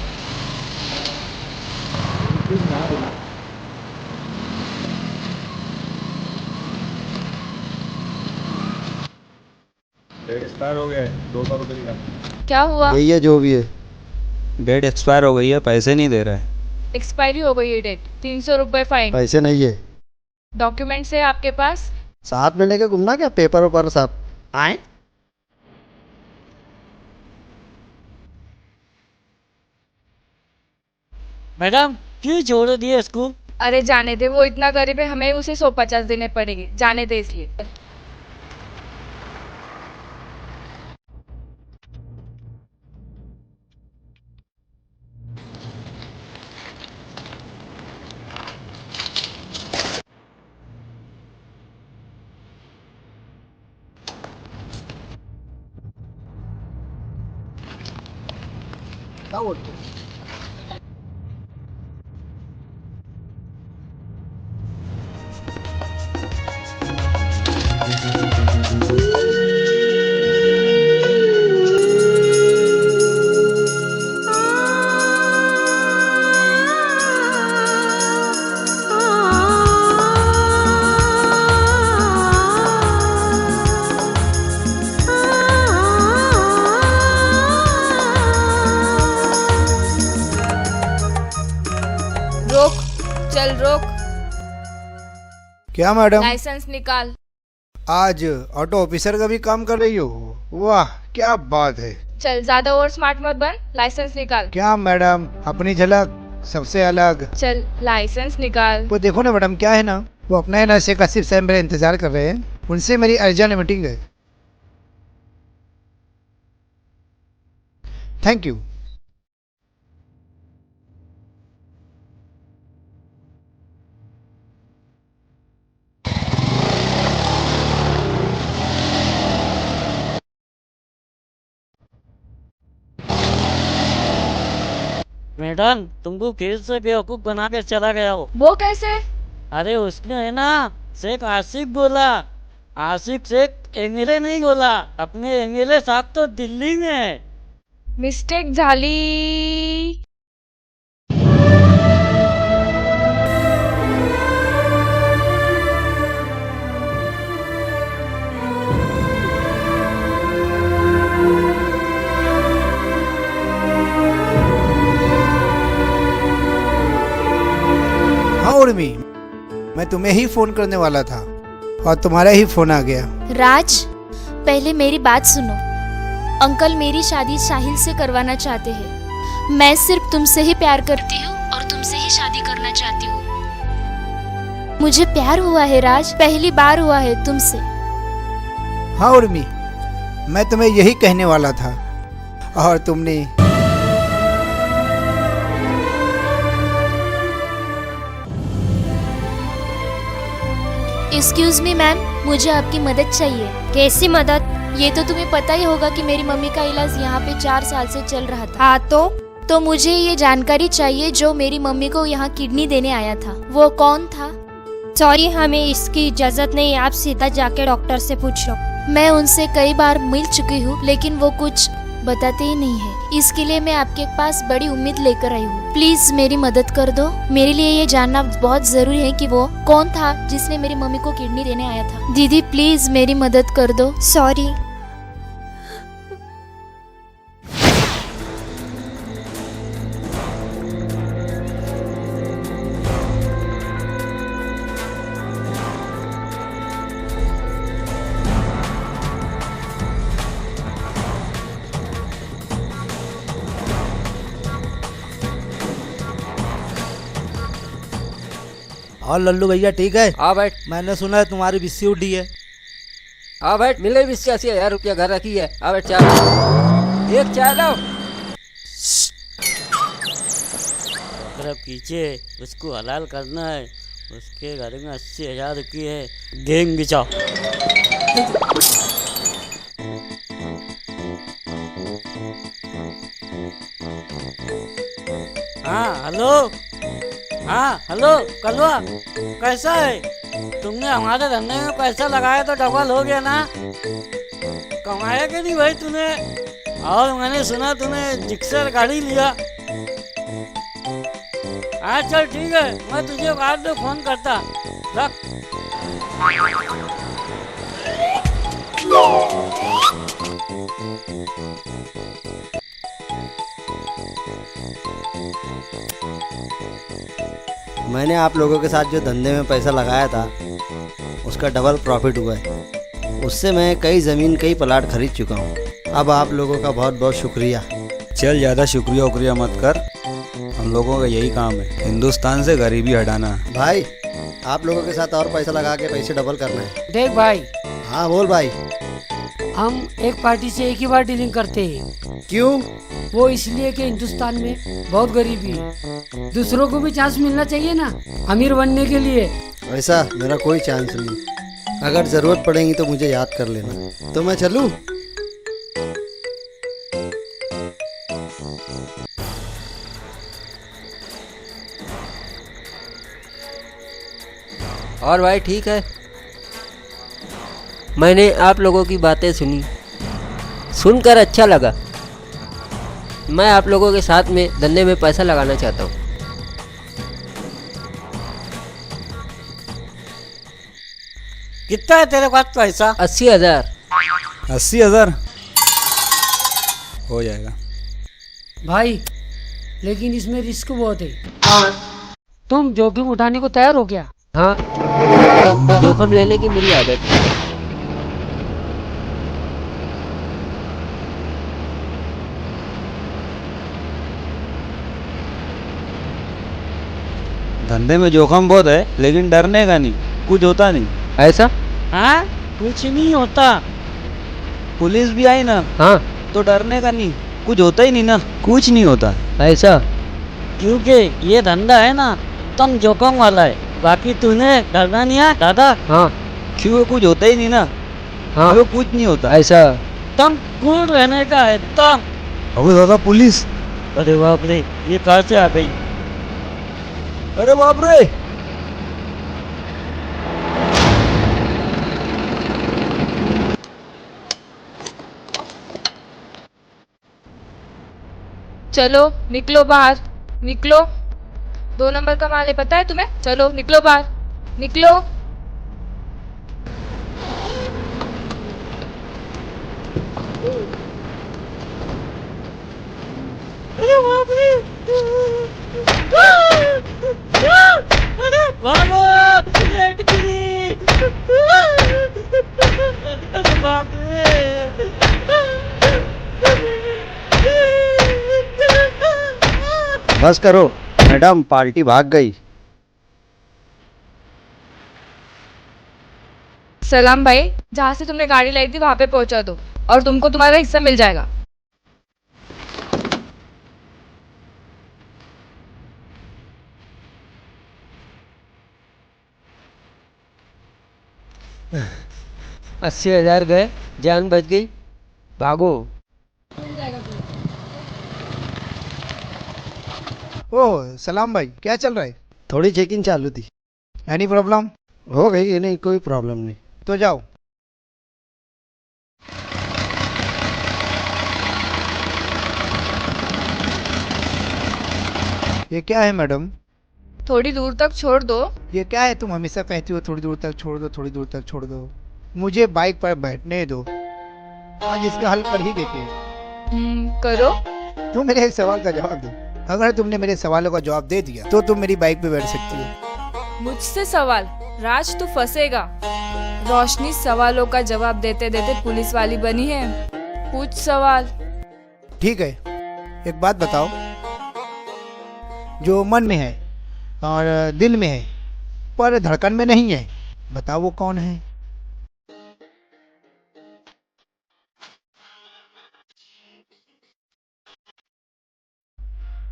डेट एक्सपायर हो गया है, 200 रुपये का। क्या हुआ? यही है जो भी है। डेट एक्सपायर हो गई है, पैसे नहीं दे रहा है। एक्सपायरी हो गई है डेट, 300 रुपये फाइन। पैसे नहीं है। डॉक्यूमेंट्स है आपके पास? साथ में लेके घूमना क्या, पेपर वेपर साथ आए। मैडम क्यों छोड़ दिए इसको? अरे जाने दे, वो इतना गरीब है, हमें उसे 150 देने पड़ेंगे, जाने दे इसलिए। रोक, चल रोक। क्या मैडम? लाइसेंस निकाल। आज ऑटो ऑफिसर का भी काम कर रही हो? वाह क्या बात है। चल ज्यादा और स्मार्ट मत बन, लाइसेंस निकाल। क्या मैडम, अपनी झलक सबसे अलग। चल लाइसेंस निकाल। वो देखो ना मैडम, क्या है ना, वो अपना है ना शेख आसिफ साहब मेरा इंतजार कर रहे हैं, उनसे मेरी अर्जेंट मीटिंग है। Thank you. मैडम तुमको फिर से बेवकूफ बना के चला गया हो। वो कैसे? अरे उसने है ना शेख आसिफ बोला, आसिफ शेख एमएलए नहीं बोला। अपने एमएलए साहब तो दिल्ली में है। मिस्टेक झाली। हाँ उर्मी, मैं तुम्हें ही फोन करने वाला था और तुम्हारा ही फोन आ गया। राज, पहले मेरी बात सुनो। अंकल मेरी शादी साहिल से करवाना चाहते हैं। मैं सिर्फ तुमसे ही प्यार करती हूँ और तुमसे ही शादी करना चाहती हूँ। मुझे प्यार हुआ है राज, पहली बार हुआ है तुमसे। हाँ उर्मी, मैं तुम्हें यही कहने वाला था और तुमने। एक्सक्यूज मी मैम, मुझे आपकी मदद चाहिए। कैसी मदद? ये तो तुम्हें पता ही होगा कि मेरी मम्मी का इलाज यहाँ पे 4 साल से चल रहा था। हाँ तो मुझे ये जानकारी चाहिए, जो मेरी मम्मी को यहाँ किडनी देने आया था वो कौन था? सॉरी, हमें इसकी इजाजत नहीं, आप सीधा जाके डॉक्टर से पूछ लो। मैं उनसे कई बार मिल चुकी हूँ लेकिन वो कुछ बताते ही नहीं है। इसके लिए मैं आपके पास बड़ी उम्मीद लेकर आई हूँ। प्लीज मेरी मदद कर दो। मेरे लिए ये जानना बहुत जरूरी है कि वो कौन था जिसने मेरी मम्मी को किडनी देने आया था। दीदी प्लीज मेरी मदद कर दो। सॉरी। और लल्लू भैया ठीक है? हाँ बैठ। मैंने सुना है तुम्हारी बिस्सी उठी है। हाँ बैठ, मिल गई बिस्सी 80,000 रुपया घर रखी है। हाँ बैठ, चाय एक चाय लो। अगर पीछे उसको हलाल करना है, उसके घर में 80,000 रुपये है। गेंग बिछाओ। हाँ हेलो, हाँ हेलो कलवा, कैसा है? तुमने हमारे धंधे में पैसा लगाया तो डबल हो गया ना? कमाया कि नहीं भाई तूने? और मैंने सुना तूने जिक्सर गाड़ी लिया। हाँ चल ठीक है, मैं तुझे बाद में फोन करता। रख। मैंने आप लोगों के साथ जो धंधे में पैसा लगाया था उसका डबल प्रॉफिट हुआ है। उससे मैं कई ज़मीन कई प्लाट खरीद चुका हूँ। अब आप लोगों का बहुत बहुत शुक्रिया। चल ज़्यादा शुक्रिया उक्रिया मत कर, हम लोगों का यही काम है, हिंदुस्तान से गरीबी हटाना। भाई आप लोगों के साथ और पैसा लगा के पैसे डबल करना है। देख भाई, हाँ बोल भाई। हम एक पार्टी से एक ही बार डीलिंग करते हैं। क्यों? वो इसलिए कि हिंदुस्तान में बहुत गरीबी है, दूसरों को भी चांस मिलना चाहिए ना अमीर बनने के लिए। वैसा मेरा कोई चांस नहीं, अगर ज़रूरत पड़ेगी तो मुझे याद कर लेना। तो मैं चलूँ? और भाई ठीक है, मैंने आप लोगों की बातें सुनी, सुनकर अच्छा लगा। मैं आप लोगों के साथ में धंधे में पैसा लगाना चाहता हूँ। कितना है तेरे पास पैसा? 80,000। 80,000 हो जाएगा भाई, लेकिन इसमें रिस्क बहुत है। तुम जोखिम उठाने को तैयार हो क्या? हाँ, जोखिम लेने की मेरी आदत है। धंधे में जोखिम बहुत है, लेकिन डरने का नहीं, कुछ होता नहीं। ऐसा? हाँ कुछ नहीं होता। पुलिस भी आई ना, हाँ, तो डरने का नहीं, कुछ होता ही नहीं ना, कुछ नहीं होता। ऐसा? क्योंकि ये धंधा है ना एकदम जोखिम वाला है, बाकी तूने डरना नहीं है दादा। हाँ। क्यों? कुछ होता ही नहीं ना। हाँ, अबे कुछ नहीं होता। ऐसा? तुम कूल रहने का है तुम। अबे दादा पुलिस! अरे बाप रे, ये कहाँ से आ गई? अरे बाप रे! चलो निकलो बाहर, निकलो। 2 नंबर का माल है, पता है तुम्हें? चलो निकलो बाहर, निकलो। बस करो मैडम, पार्टी भाग गई। सलाम भाई, जहाँ से तुमने गाड़ी लाई थी वहाँ पे पहुँचा दो और तुमको तुम्हारा हिस्सा मिल जाएगा। $80,000 गए, जान बच गई। भागो। ओह सलाम भाई, क्या चल रहा है? थोड़ी चेकिंग चालू थी। Any problem? हो गई? नहीं कोई प्रॉब्लम नहीं। तो जाओ। ये क्या है मैडम? थोड़ी दूर तक छोड़ दो। ये क्या है? तुम हमेशा कहती हो थोड़ी दूर तक छोड़ दो, थोड़ी दूर तक छोड़ दो। मुझे बाइक पर बैठने दो, आज इसका हल कर ही देते हैं। करो। तुम मेरे एक सवाल का जवाब दो। अगर तुमने मेरे सवालों का जवाब दे दिया तो तुम मेरी बाइक पे बैठ सकती हो। मुझसे सवाल? राज तू फंसेगा। रोशनी सवालों का जवाब देते देते पुलिस वाली बनी है। पूछ सवाल। ठीक है, एक बात बताओ, जो मन में है और दिल में है पर धड़कन में नहीं है, बताओ वो कौन है?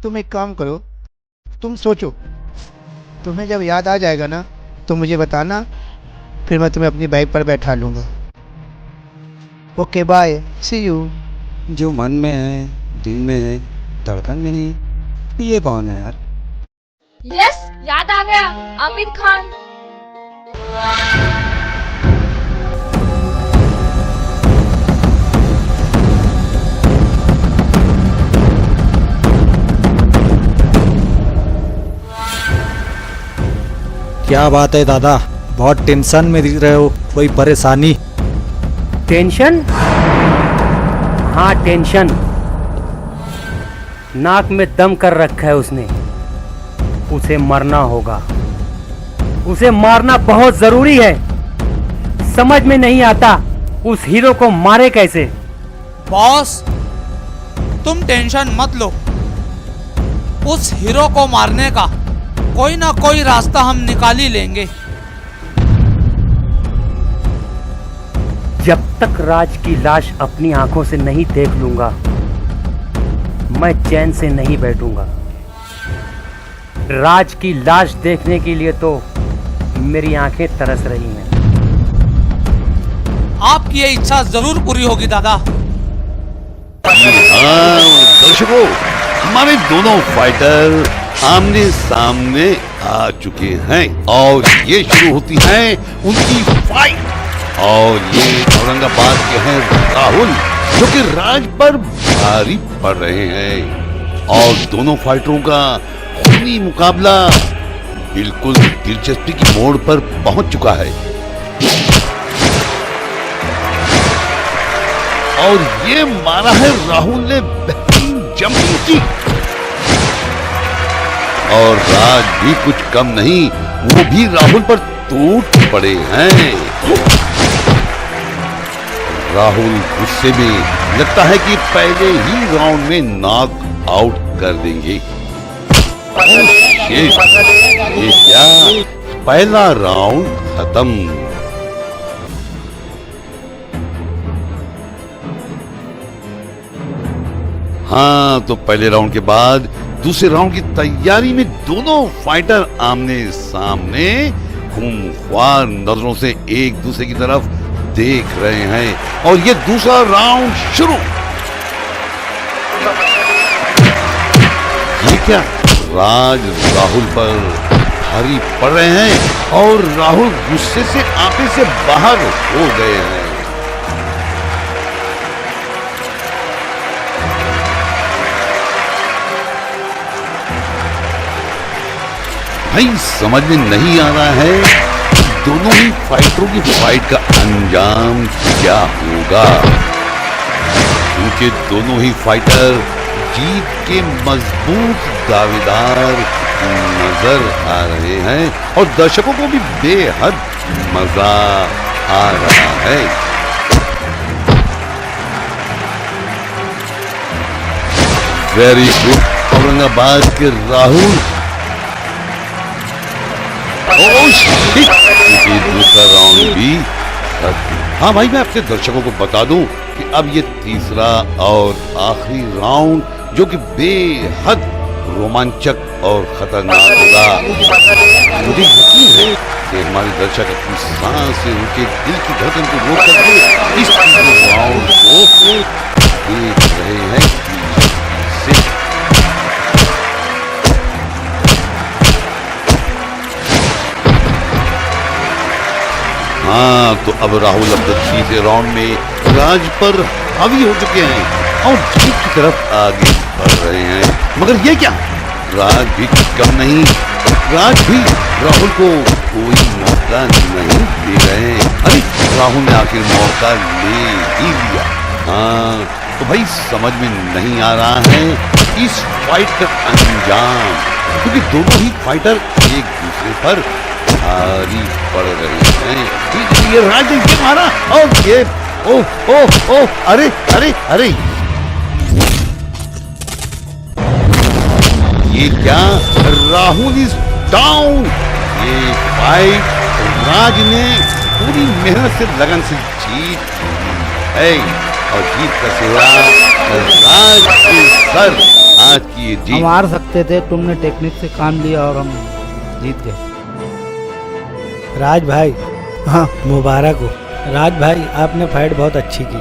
तुम एक काम करो, तुम सोचो, तुम्हें जब याद आ जाएगा ना तो मुझे बताना, फिर मैं तुम्हें अपनी बाइक पर बैठा लूँगा। Okay bye, see you. जो मन में है, दिल में है, धड़कन में नहीं, ये कौन है यार? यस याद आ गया, आमिर खान। क्या बात है दादा, बहुत टेंशन में दिख रहे हो, कोई परेशानी? टेंशन? हाँ टेंशन। नाक में दम कर रखा है उसने, उसे मरना होगा, उसे मारना बहुत जरूरी है। समझ में नहीं आता उस हीरो को मारे कैसे। बॉस तुम टेंशन मत लो, उस हीरो को मारने का कोई ना कोई रास्ता हम निकाल ही लेंगे। जब तक राज की लाश अपनी आंखों से नहीं देख लूंगा मैं चैन से नहीं बैठूंगा। राज की लाश देखने के लिए तो मेरी आंखें तरस रही हैं। आपकी ये इच्छा जरूर पूरी होगी दादा। हाँ दर्शकों, हमारे दोनों फाइटर आमने सामने आ चुके हैं और ये शुरू होती है उनकी फाइट। और ये औरंगाबाद के हैं राहुल, जो कि राज पर भारी पड़ रहे हैं और दोनों फाइटरों का खूनी मुकाबला बिल्कुल दिलचस्पी की मोड़ पर पहुंच चुका है। और ये मारा है राहुल ने बेहतरीन जंपिंग की और राज भी कुछ कम नहीं, वो भी राहुल पर टूट पड़े हैं। राहुल गुस्से में लगता है कि पहले ही राउंड में नॉक आउट कर देंगे। ये क्या, पहला राउंड खत्म। हाँ तो पहले राउंड के बाद दूसरे राउंड की तैयारी में दोनों फाइटर आमने सामने खूंखार नजरों से एक दूसरे की तरफ देख रहे हैं और ये दूसरा राउंड शुरू। ये क्या, राज राहुल पर भारी पड़ रहे हैं और राहुल गुस्से से आंखें से बाहर हो गए हैं। भाई समझ में नहीं आ रहा है दोनों ही फाइटरों की फाइट का अंजाम क्या होगा, क्योंकि दोनों ही फाइटर जीत के मजबूत दावेदार नजर आ रहे हैं और दर्शकों को भी बेहद मजा आ रहा है। वेरी गुड औरंगाबाद के राहुल। ये दूसरा राउंड भी। हाँ भाई, मैं अपने दर्शकों को बता दूं कि अब ये तीसरा और आखिरी राउंड, जो कि बेहद रोमांचक और खतरनाक होगा। मुझे यकीन है कि हमारे दर्शक अपनी सांस से उनके दिल की धड़कन को रोक करके इस राउंड को देख रहे हैं। हाँ तो अब राहुल अब तीसरे राउंड में राज पर हावी हो चुके हैं और जीत की तरफ आगे बढ़ रहे हैं। मगर ये क्या, राज भी कम नहीं, राज भी राहुल को कोई मौका नहीं दे रहे हैं। अरे राहुल ने आखिर मौका ले ही लिया। हाँ तो भाई समझ में नहीं आ रहा है इस फाइट का अंजाम, क्योंकि दोनों ही फाइटर एक दूसरे पर भारी पड़ रहे हैं। ये राज ने ये मारा और ये ओ अरे अरे अरे ये क्या, राहुल इज डाउन। ये फाइट राज ने पूरी मेहनत से लगन से जीत है और जीत का सेवा राज के सर। आज की ये जीत हम हार सकते थे, तुमने टेक्निक से काम लिया और हम जीत गए। राज भाई, हाँ मुबारक हो। राज भाई आपने फाइट बहुत अच्छी की।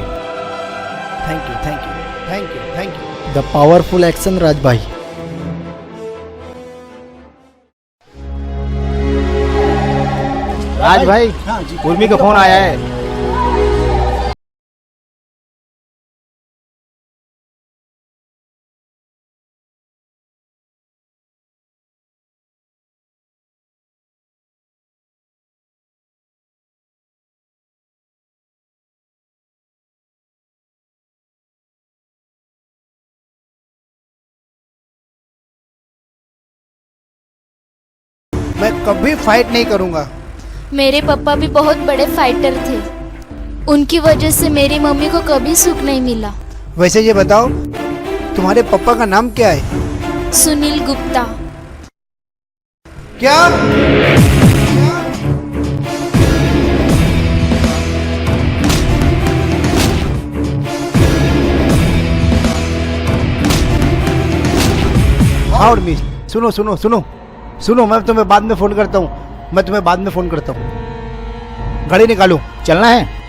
Thank you thank you thank you thank you. The powerful action Raj भाई। राज भाई उर्मी का फोन आया है। मैं कभी फाइट नहीं करूंगा। मेरे पापा भी बहुत बड़े फाइटर थे। उनकी वजह से मेरी मम्मी को कभी सुख नहीं मिला। वैसे ये बताओ तुम्हारे पापा का नाम क्या है? सुनील गुप्ता। क्या? हाँ उर्मी, सुनो सुनो सुनो सुनो, मैं तुम्हें बाद में फोन करता हूँ। मैं तुम्हें बाद में फोन करता हूँ। घड़ी निकालो, चलना है।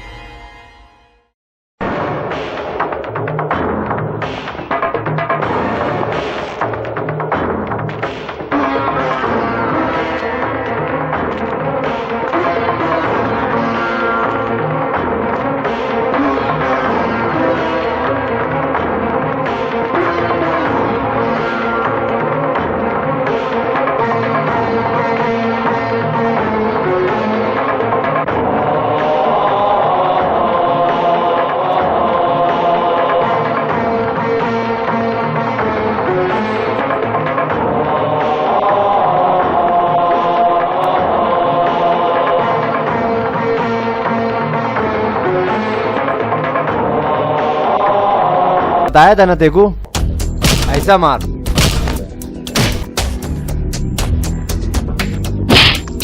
बताया था ना तेको, ऐसा मार।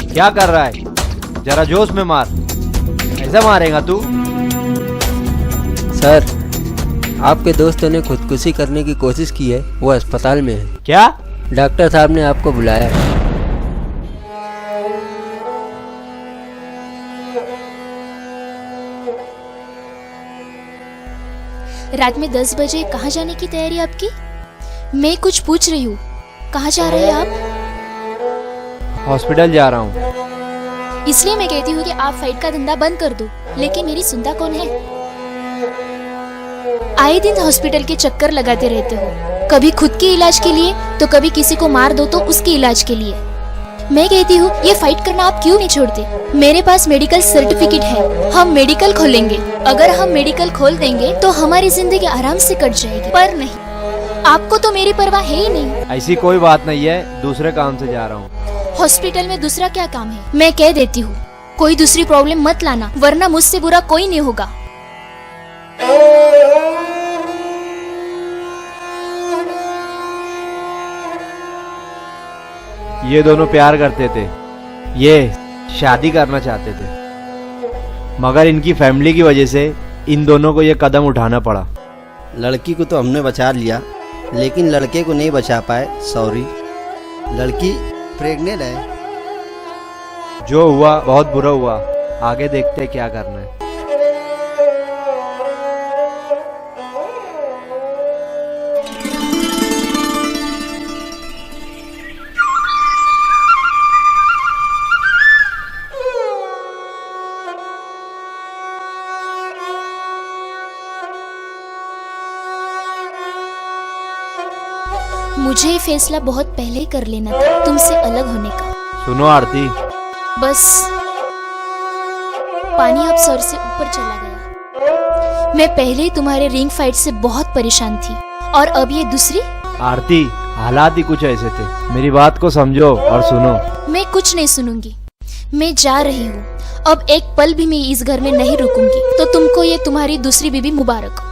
क्या कर रहा है? जरा जोश में मार। ऐसा मारेगा तू? सर, आपके दोस्तों ने खुदकुशी करने की कोशिश की है, वो अस्पताल में है। क्या? डॉक्टर साहब ने आपको बुलाया है। रात में 10 बजे कहाँ जाने की तैयारी आपकी? मैं कुछ पूछ रही हूँ, कहाँ जा रहे हैं आप? हॉस्पिटल जा रहा हूँ। इसलिए मैं कहती हूँ कि आप फाइट का धंधा बंद कर दो, लेकिन मेरी सुनता कौन है? आए दिन हॉस्पिटल के चक्कर लगाते रहते हो, कभी खुद के इलाज के लिए तो कभी किसी को मार दो तो उसके इलाज के लिए। मैं कहती हूँ ये फाइट करना आप क्यों नहीं छोड़ते? मेरे पास मेडिकल सर्टिफिकेट है, हम मेडिकल खोलेंगे। अगर हम मेडिकल खोल देंगे तो हमारी जिंदगी आराम से कट जाएगी। पर नहीं, आपको तो मेरी परवाह है ही नहीं। ऐसी कोई बात नहीं है, दूसरे काम से जा रहा हूँ। हॉस्पिटल में दूसरा क्या काम है? मैं कह देती हूँ, कोई दूसरी प्रॉब्लम मत लाना, वरना मुझसे बुरा कोई नहीं होगा। ये दोनों प्यार करते थे, ये शादी करना चाहते थे, मगर इनकी फैमिली की वजह से इन दोनों को ये कदम उठाना पड़ा। लड़की को तो हमने बचा लिया, लेकिन लड़के को नहीं बचा पाए। सॉरी, लड़की प्रेग्नेंट है। जो हुआ बहुत बुरा हुआ, आगे देखते हैं क्या करना है। मुझे ये फैसला बहुत पहले ही कर लेना था, तुमसे अलग होने का। सुनो आरती, बस पानी अब सर से ऊपर चला गया। मैं पहले ही तुम्हारे रिंग फाइट से बहुत परेशान थी, और अब ये दूसरी। आरती, हालात ही कुछ ऐसे थे, मेरी बात को समझो और सुनो। मैं कुछ नहीं सुनूंगी, मैं जा रही हूँ। अब एक पल भी मैं इस घर में नहीं रुकूंगी। तो तुमको ये तुम्हारी दूसरी बीबी मुबारक।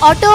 ऑटो,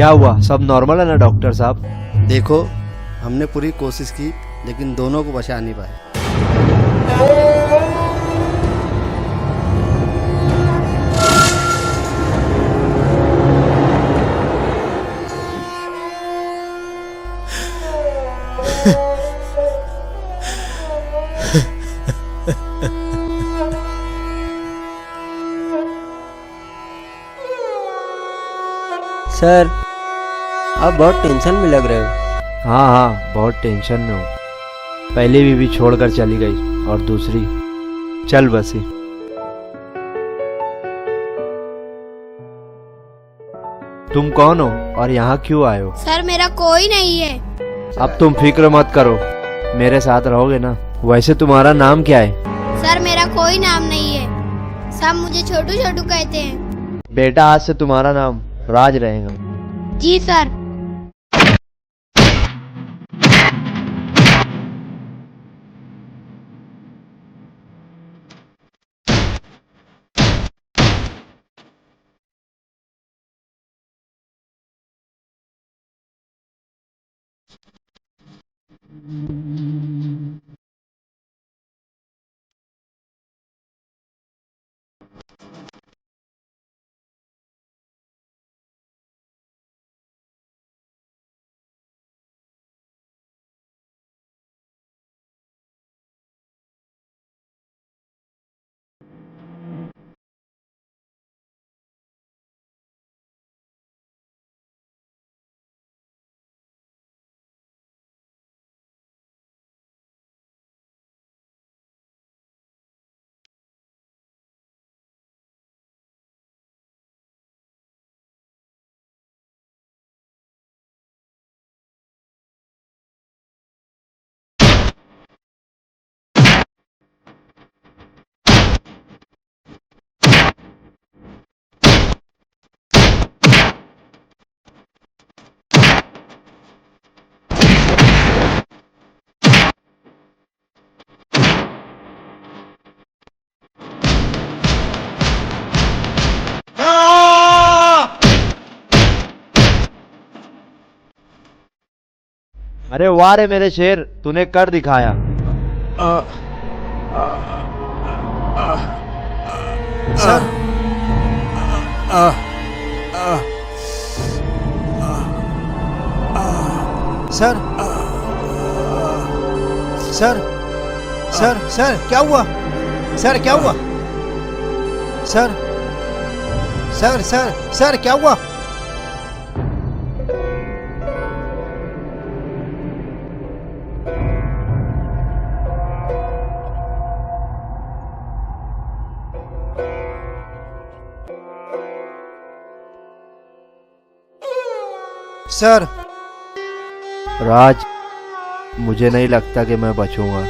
क्या हुआ? सब नॉर्मल है ना डॉक्टर साहब? देखो, हमने पूरी कोशिश की लेकिन दोनों को बचा नहीं पाए। सर, आप बहुत टेंशन में लग रहे हो। हाँ हाँ, बहुत टेंशन में हूँ। पहले भी छोड़कर चली गई और दूसरी चल बसी। तुम कौन हो और यहाँ क्यों आए हो? सर मेरा कोई नहीं है। अब तुम फिक्र मत करो, मेरे साथ रहोगे ना? वैसे तुम्हारा नाम क्या है? सर मेरा कोई नाम नहीं है, सब मुझे छोटू छोटू कहते हैं। बेटा, आज से तुम्हारा नाम राज रहेगा। जी सर। अरे वाह रे मेरे शेर, तूने कर दिखाया। Sir, sir, sir, sir, sir क्या हुआ? सर क्या हुआ? सर, सर, सर, सर क्या हुआ? सर, राज, मुझे नहीं लगता कि मैं बचूंगा।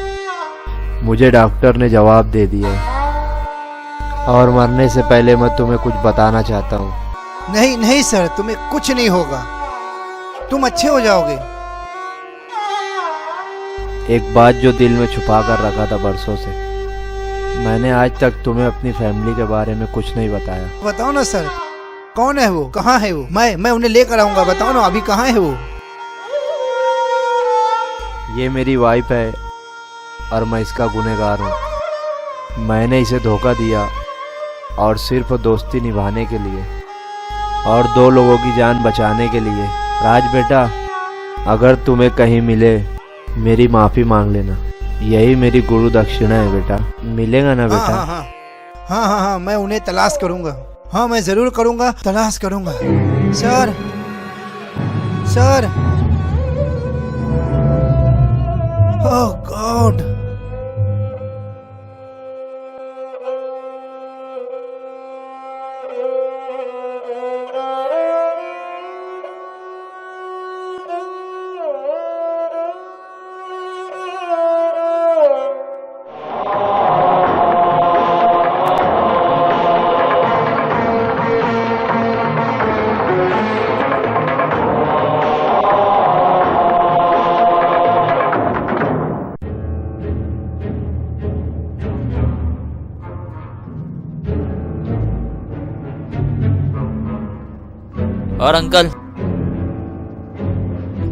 मुझे डॉक्टर ने जवाब दे दिया और मरने से पहले मैं तुम्हें कुछ बताना चाहता हूँ। नहीं नहीं सर, तुम्हें कुछ नहीं होगा, तुम अच्छे हो जाओगे। एक बात जो दिल में छुपा कर रखा था बरसों से, मैंने आज तक तुम्हें अपनी फैमिली के बारे में कुछ नहीं बताया। बताओ ना सर, कौन है वो, कहाँ है वो? मैं उन्हें लेकर आऊंगा। बताओ ना, अभी कहाँ है वो? ये मेरी वाइफ है और मैं इसका गुनहगार हूँ। मैंने इसे धोखा दिया और सिर्फ दोस्ती निभाने के लिए और 2 लोगों की जान बचाने के लिए। राज बेटा, अगर तुम्हें कहीं मिले मेरी माफ़ी मांग लेना, यही मेरी गुरु दक्षिणा है बेटा। मिलेगा ना बेटा? हाँ हाँ हाँ हाँ हाँ, मैं उन्हें तलाश करूंगा। हाँ मैं जरूर करूंगा, तलाश करूंगा। सर, सर, ओह गॉड। और अंकल,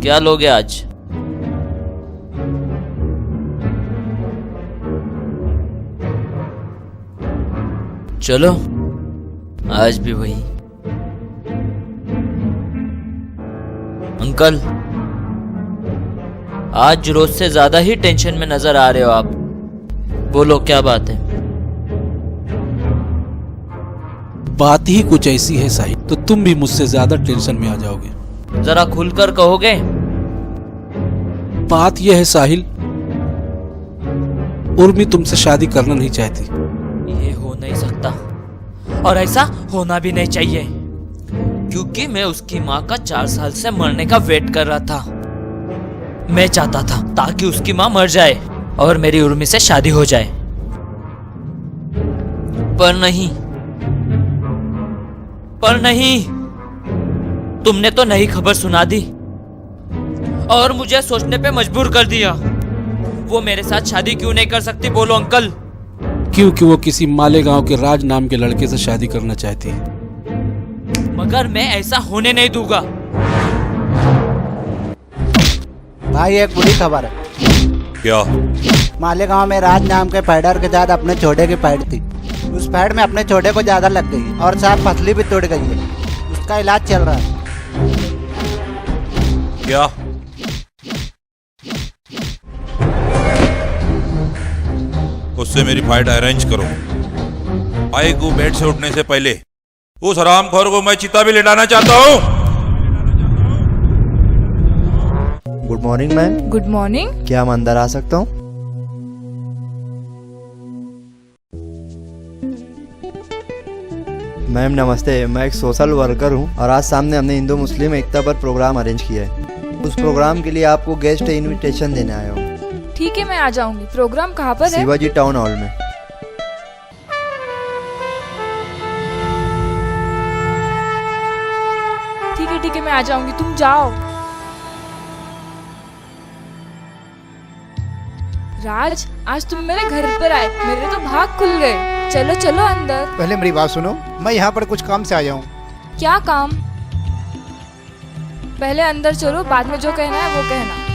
क्या लोगे आज? चलो, आज भी वही। अंकल, आज रोज से ज्यादा ही टेंशन में नजर आ रहे हो आप। बोलो क्या बात है? बात ही कुछ ऐसी है साहिल, तो तुम भी मुझसे ज्यादा टेंशन में आ जाओगे। जरा खुलकर कहोगे? बात यह है साहिल, उर्मी तुमसे शादी करना नहीं चाहती। ये हो नहीं सकता और ऐसा होना भी नहीं चाहिए, क्योंकि मैं उसकी माँ का 4 साल से मरने का वेट कर रहा था। मैं चाहता था ताकि उसकी माँ मर जाए और मेरी उर्मी से शादी हो जाए, पर नहीं, तुमने तो नई खबर सुना दी और मुझे सोचने पे मजबूर कर दिया। वो मेरे साथ शादी क्यों नहीं कर सकती? बोलो अंकल। क्योंकि वो किसी मालेगांव के राज नाम के लड़के से शादी करना चाहती है। मगर मैं ऐसा होने नहीं दूंगा। भाई एक बुरी खबर है। क्या? मालेगांव में राज नाम के पैडर के साथ अपने छोटे की पैड थी। उस पैड में अपने छोटे को ज्यादा लग गई और साथ पसली भी टूट गई है। उसका इलाज चल रहा है। क्या? उससे मेरी फाइट अरेंज करो। भाई को बेड से उठने से पहले उस हरामखोर को मैं चिता भी लिटाना चाहता हूँ। Good morning ma'am. Good morning. क्या मैं अंदर आ सकता हूँ? मैम नमस्ते, मैं एक सोशल वर्कर हूँ और आज सामने हमने हिंदू मुस्लिम एकता पर प्रोग्राम अरेंज किया है। उस प्रोग्राम के लिए आपको गेस्ट इनविटेशन देने आया हूँ। ठीक है, मैं आ जाऊंगी। प्रोग्राम कहाँ पर है? शिवाजी टाउन हॉल में। ठीक है, मैं आ जाऊंगी, तुम जाओ। राज, आज तुम मेरे घर पर आए, मेरे तो भाग खुल गए। चलो चलो अंदर। पहले मेरी बात सुनो, मैं यहाँ पर कुछ काम से आया हूँ। क्या काम? पहले अंदर चलो, बाद में जो कहना है वो कहना।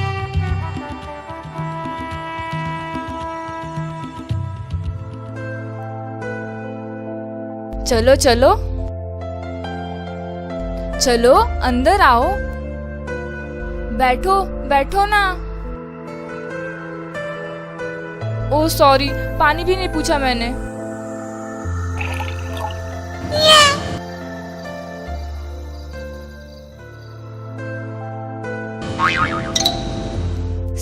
चलो चलो चलो अंदर आओ। बैठो बैठो ना। ओह सॉरी, पानी भी नहीं पूछा मैंने।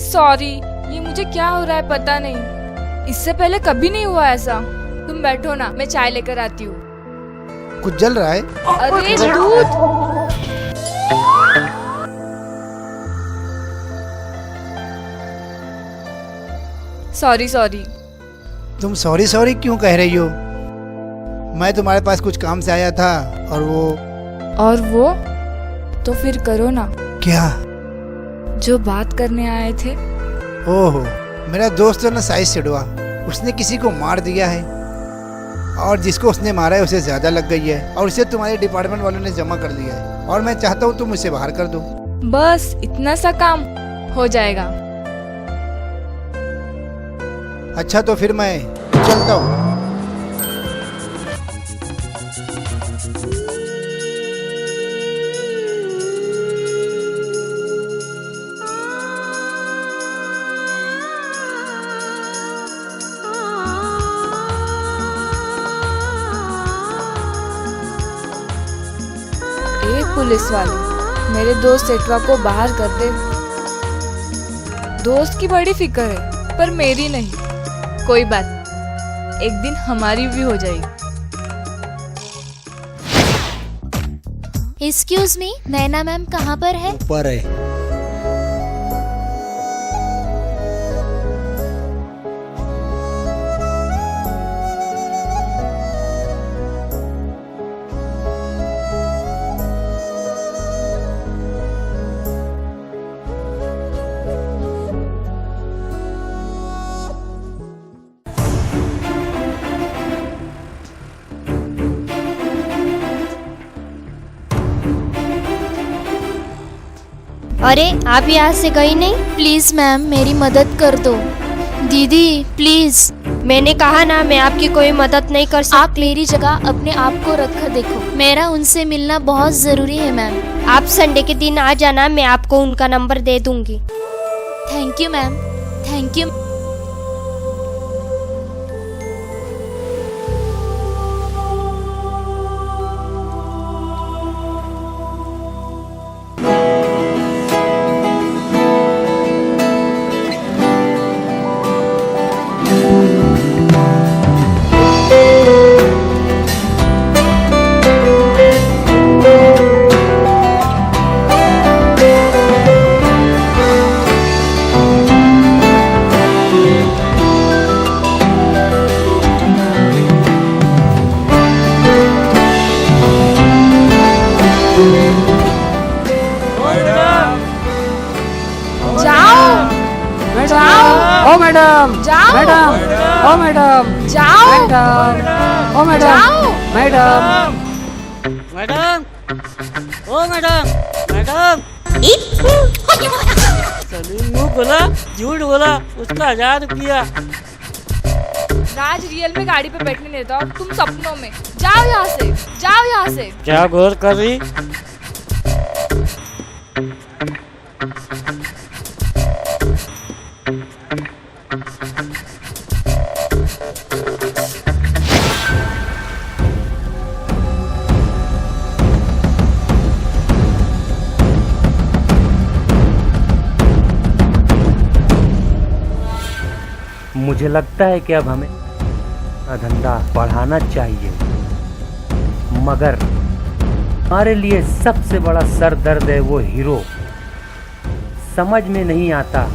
सॉरी, ये मुझे क्या हो रहा है पता नहीं। इससे पहले कभी नहीं हुआ ऐसा। तुम बैठो ना, मैं चाय लेकर आती हूँ। कुछ जल रहा है? अरे दूध। Sorry sorry. तुम सॉरी सॉरी क्यों कह रही हो? मैं तुम्हारे पास कुछ काम से आया था और वो तो फिर करो ना। क्या? जो बात करने आए थे। ओहो, मेरा दोस्त है ना साइज सिडवा, उसने किसी को मार दिया है और जिसको उसने मारा है उसे ज्यादा लग गई है और उसे तुम्हारे डिपार्टमेंट वालों ने जमा कर दिया है और मैं चाहता हूँ तुम उसे बाहर कर दो। बस इतना सा काम हो जाएगा। अच्छा तो फिर मैं चलता हूँ। पुलिस वाले, मेरे दोस्त सेठवा को बाहर कर दे। दोस्त की बड़ी फिक्र है पर मेरी नहीं। कोई बात, एक दिन हमारी भी हो जाएगी। एक्सक्यूज मी, नैना मैम कहाँ पर है? ऊपर है। अरे आप यहाँ से गई नहीं? प्लीज मैम मेरी मदद कर दो। दीदी प्लीज। मैंने कहा ना मैं आपकी कोई मदद नहीं कर सकती। आप मेरी जगह अपने आप को रखकर देखो, मेरा उनसे मिलना बहुत जरूरी है मैम। आप संडे के दिन आ जाना, मैं आपको उनका नंबर दे दूंगी। Thank you ma'am, thank you. ओ मैडम, जाओ। मैडम, ओ मैडम, जाओ। मैडम, ओ मैडम, जाओ। मैडम, मैडम, ओ मैडम, मैडम। सलीम मुँह बोला, झूठ बोला, उसका 1000 रुपया। राज रियल में गाड़ी पे बैठने नहीं देता और तुम सपनों में। जाओ यहाँ से, जाओ यहाँ से। क्या गौर कर रही? मुझे लगता है कि अब हमें धंधा बढ़ाना चाहिए, मगर हमारे लिए सबसे बड़ा सर दर्द है वो हीरो। समझ में नहीं आता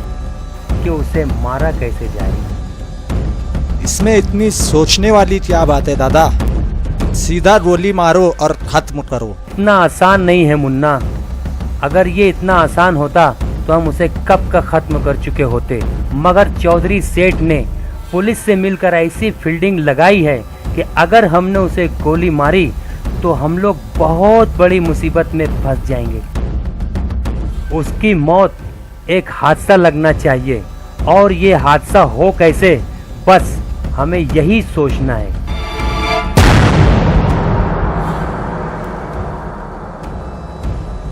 कि उसे मारा कैसे जाए। इसमें इतनी सोचने वाली क्या बात है दादा? सीधा गोली मारो और खत्म करो। इतना आसान नहीं है मुन्ना। अगर ये इतना आसान होता तो हम उसे कब का खत्म कर चुके होते, मगर चौधरी सेठ ने पुलिस से मिलकर ऐसी फील्डिंग लगाई है कि अगर हमने उसे गोली मारी तो हम लोग बहुत बड़ी मुसीबत में फंस जाएंगे। उसकी मौत एक हादसा लगना चाहिए, और ये हादसा हो कैसे, बस हमें यही सोचना है।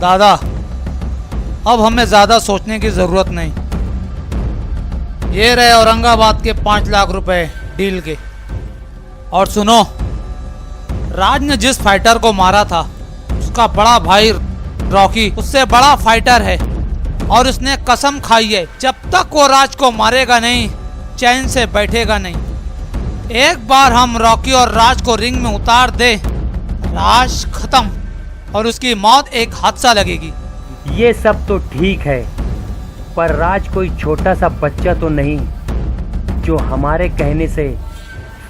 दादा अब हमें ज्यादा सोचने की जरूरत नहीं। ये रहे औरंगाबाद के 5 लाख रुपए डील के। और सुनो, राज ने जिस फाइटर को मारा था उसका बड़ा भाई रॉकी उससे बड़ा फाइटर है, और उसने कसम खाई है जब तक वो राज को मारेगा नहीं चैन से बैठेगा नहीं। एक बार हम रॉकी और राज को रिंग में उतार दे, राज खत्म और उसकी मौत एक हादसा लगेगी। ये सब तो ठीक है, पर राज कोई छोटा सा बच्चा तो नहीं जो हमारे कहने से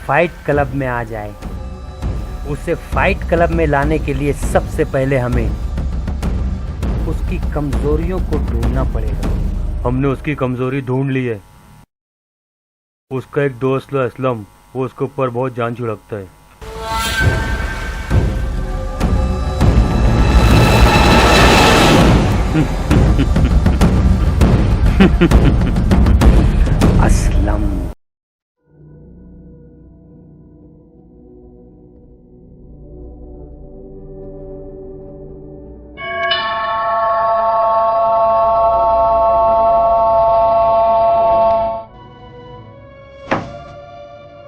फाइट क्लब में आ जाए। उसे फाइट क्लब में लाने के लिए सबसे पहले हमें उसकी कमजोरियों को ढूंढना पड़ेगा। हमने उसकी कमजोरी ढूंढ ली है। उसका एक दोस्त है असलम, वो उसके ऊपर बहुत जान छिड़कता है। असलम।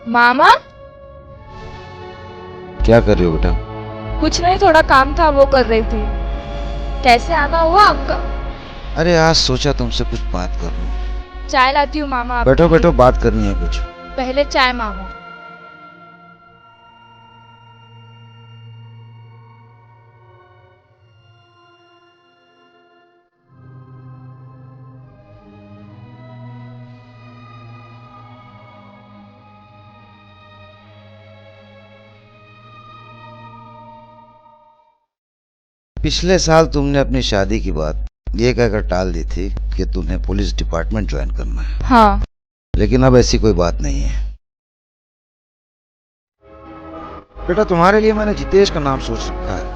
मामा क्या कर रही हो बेटा? कुछ नहीं, थोड़ा काम था वो कर रही थी। कैसे आना हुआ आपका? अरे आज सोचा तुमसे कुछ बात कर लूं। चाय लाती हूँ मामा। बैठो बैठो, बात करनी है कुछ। पहले चाय मामा। पिछले साल तुमने अपनी शादी की बात ये कहकर टाल दी थी कि तुम्हें पुलिस डिपार्टमेंट ज्वाइन करना है। हाँ। लेकिन अब ऐसी कोई बात नहीं है बेटा। तुम्हारे लिए मैंने जितेश का नाम सोच रखा है।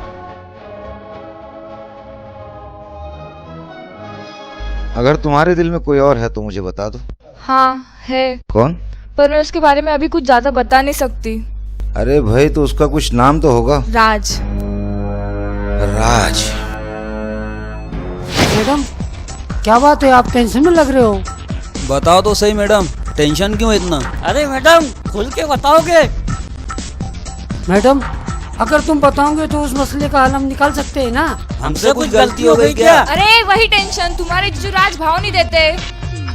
अगर तुम्हारे दिल में कोई और है तो मुझे बता दो। हाँ है, कौन? पर मैं उसके बारे में अभी कुछ ज्यादा बता नहीं सकती। अरे भाई तो उसका कुछ नाम तो होगा। राज। राज? मैडम क्या बात है, आप टेंशन में लग रहे हो? बताओ तो सही मैडम, टेंशन क्यों इतना? अरे मैडम खुल के बताओगे? मैडम अगर तुम बताओगे तो उस मसले का हल हम निकाल सकते हैं ना। हमसे कुछ गलती हो गई क्या? अरे वही टेंशन, तुम्हारे जीजू राज भाव नहीं देते।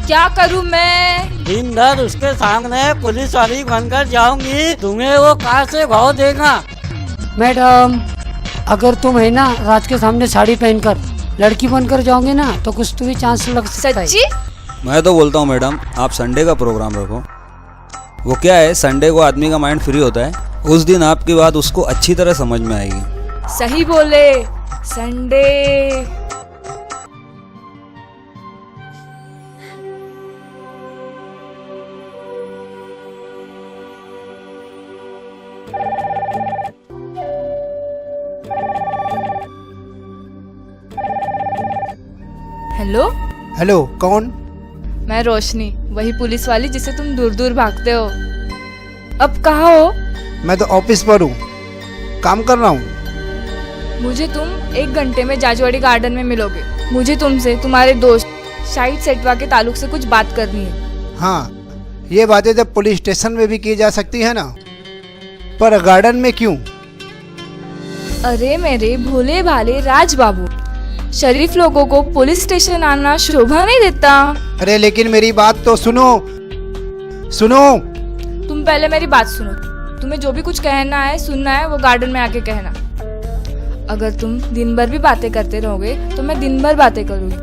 क्या करूँ मैं? दिन भर उसके सामने पुलिस वाली बनकर जाऊंगी, तुम्हें वो कार से भाव देगा। मैडम अगर तुम है ना राज के सामने साड़ी पहनकर लड़की बनकर जाओगे ना तो कुछ तो भी चांस लग सकता है। सच्ची? मैं तो बोलता हूँ मैडम आप संडे का प्रोग्राम रखो। वो क्या है, संडे को आदमी का माइंड फ्री होता है, उस दिन आपकी बात उसको अच्छी तरह समझ में आएगी। सही बोले, संडे। हेलो। हेलो कौन? मैं रोशनी, वही पुलिस वाली जिसे तुम दूर दूर भागते हो। अब कहाँ हो? मैं तो ऑफिस पर हूँ, काम कर रहा हूँ। मुझे तुम 1 घंटे में जाजवाड़ी गार्डन में मिलोगे। मुझे तुमसे तुम्हारे दोस्त शाहिद सेठवा के ताल्लुक से कुछ बात करनी है। हाँ, ये बातें तो पुलिस स्टेशन में भी की जा सकती है ना, पर गार्डन में क्यों? अरे मेरे भोले भाले राज बाबू, शरीफ लोगों को पुलिस स्टेशन आना शोभा नहीं देता। अरे लेकिन मेरी बात तो सुनो। तुम पहले मेरी बात सुनो। तुम्हें जो भी कुछ कहना है, सुनना है, वो गार्डन में आके कहना। अगर तुम दिन भर भी बातें करते रहोगे तो मैं दिन भर बातें करूंगी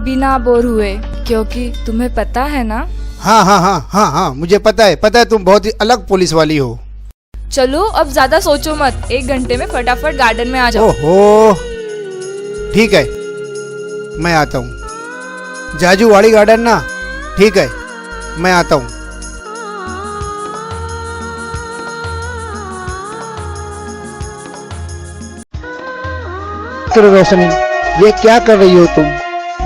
बिना बोर हुए, क्योंकि तुम्हें पता है ना। हाँ, मुझे पता है तुम बहुत ही अलग पुलिस वाली हो। चलो अब ज्यादा सोचो मत, 1 घंटे में फटाफट गार्डन में आ जाओ। ओहो ठीक है, मैं आता हूँ। जाजूवाड़ी गार्डन ना? ठीक है, मैं आता हूँ। रोशनी ये क्या कर रही हो तुम?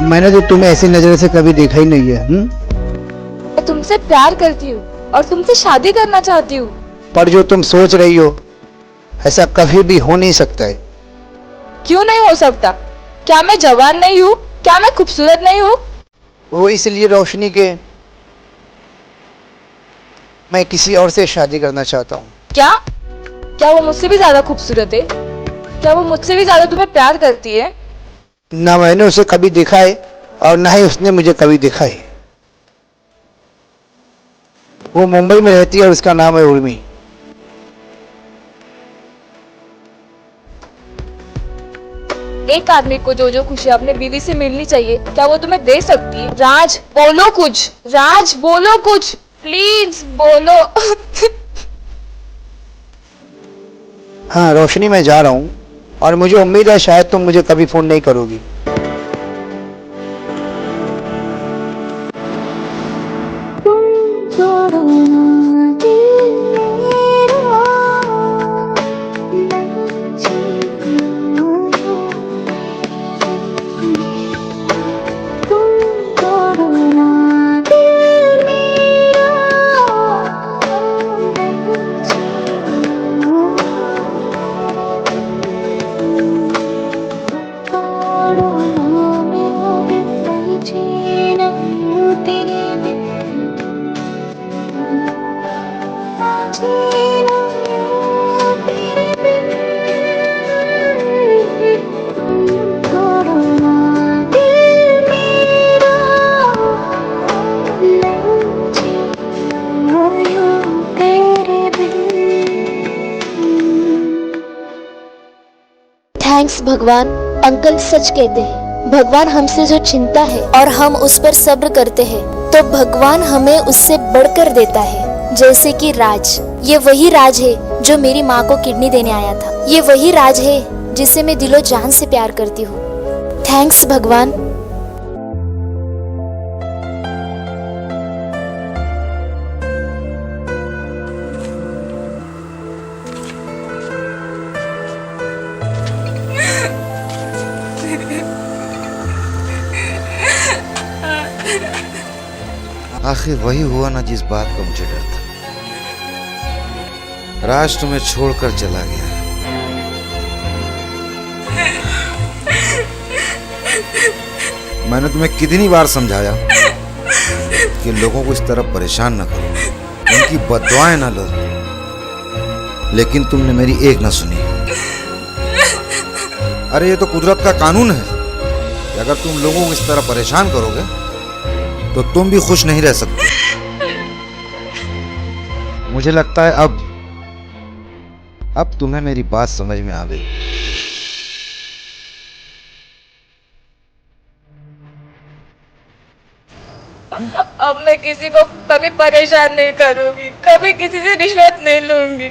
मैंने तो तुम्हें ऐसी नजर से कभी देखा ही नहीं है। मैं तुमसे प्यार करती हूँ और तुमसे शादी करना चाहती हूँ। पर जो तुम सोच रही हो ऐसा कभी भी हो नहीं सकता है। क्यों नहीं हो सकता? क्या मैं जवान नहीं हूँ? क्या मैं खूबसूरत नहीं हूँ? वो इसलिए रोशनी के मैं किसी और से शादी करना चाहता हूँ। क्या वो मुझसे भी ज्यादा खूबसूरत है? क्या वो मुझसे भी ज्यादा तुम्हें प्यार करती है? ना मैंने उसे कभी देखा है और ना ही उसने मुझे कभी देखा है। वो मुंबई में रहती है और उसका नाम है उर्मी। एक आदमी को जो खुशी अपने बीवी से मिलनी चाहिए, क्या वो तुम्हें दे सकती है? राज बोलो कुछ, राज बोलो कुछ, प्लीज बोलो। हाँ रोशनी, मैं जा रहा हूँ और मुझे उम्मीद है शायद तुम मुझे कभी फोन नहीं करोगी। थैंक्स भगवान। अंकल सच कहते हैं, भगवान हमसे जो चिंता है और हम उस पर सब्र करते हैं तो भगवान हमें उससे बढ़कर देता है। जैसे कि राज, ये वही राज है जो मेरी माँ को किडनी देने आया था। ये वही राज है जिसे मैं दिलो जान से प्यार करती हूँ। थैंक्स भगवान। आखिर वही हुआ ना जिस बात का मुझे डर था। राज तुम्हें छोड़कर चला गया। मैंने तुम्हें कितनी बार समझाया कि लोगों को इस तरह परेशान न करो, उनकी बद्दुआएं न लो, लेकिन तुमने मेरी एक न सुनी। अरे ये तो कुदरत का कानून है कि अगर तुम लोगों को इस तरह परेशान करोगे तो तुम भी खुश नहीं रह सकते। मुझे लगता है अब तुम्हें मेरी बात समझ में आ गई। अब मैं किसी को कभी परेशान नहीं करूंगी, कभी किसी से रिश्वत नहीं लूंगी।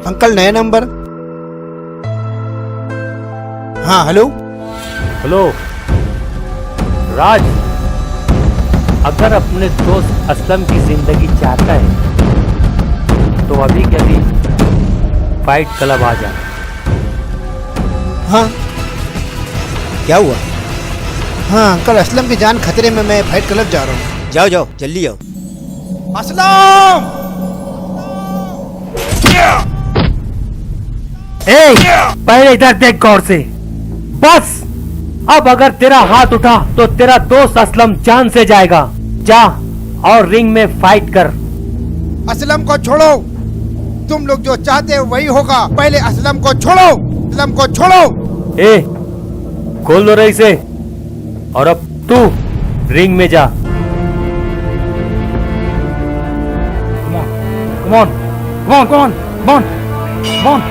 अंकल नया नंबर। हाँ हेलो। हेलो राज, अगर अपने दोस्त असलम की जिंदगी चाहता है तो अभी के अभी फाइट क्लब आ जा। हाँ क्या हुआ? हाँ अंकल, असलम की जान खतरे में, मैं फाइट क्लब जा रहा हूँ। जाओ जाओ जल्दी जाओ। असलम! ए, पहले इधर देख गौर से। बस अब अगर तेरा हाथ उठा तो तेरा दोस्त असलम जान से जाएगा। जा और रिंग में फाइट कर। असलम को छोड़ो, तुम लोग जो चाहते हो वही होगा। पहले असलम को छोड़ो, असलम को छोड़ो। ए, खोल दो रही से, और अब तू रिंग में जा। Come on, come on, come on, come on, come on.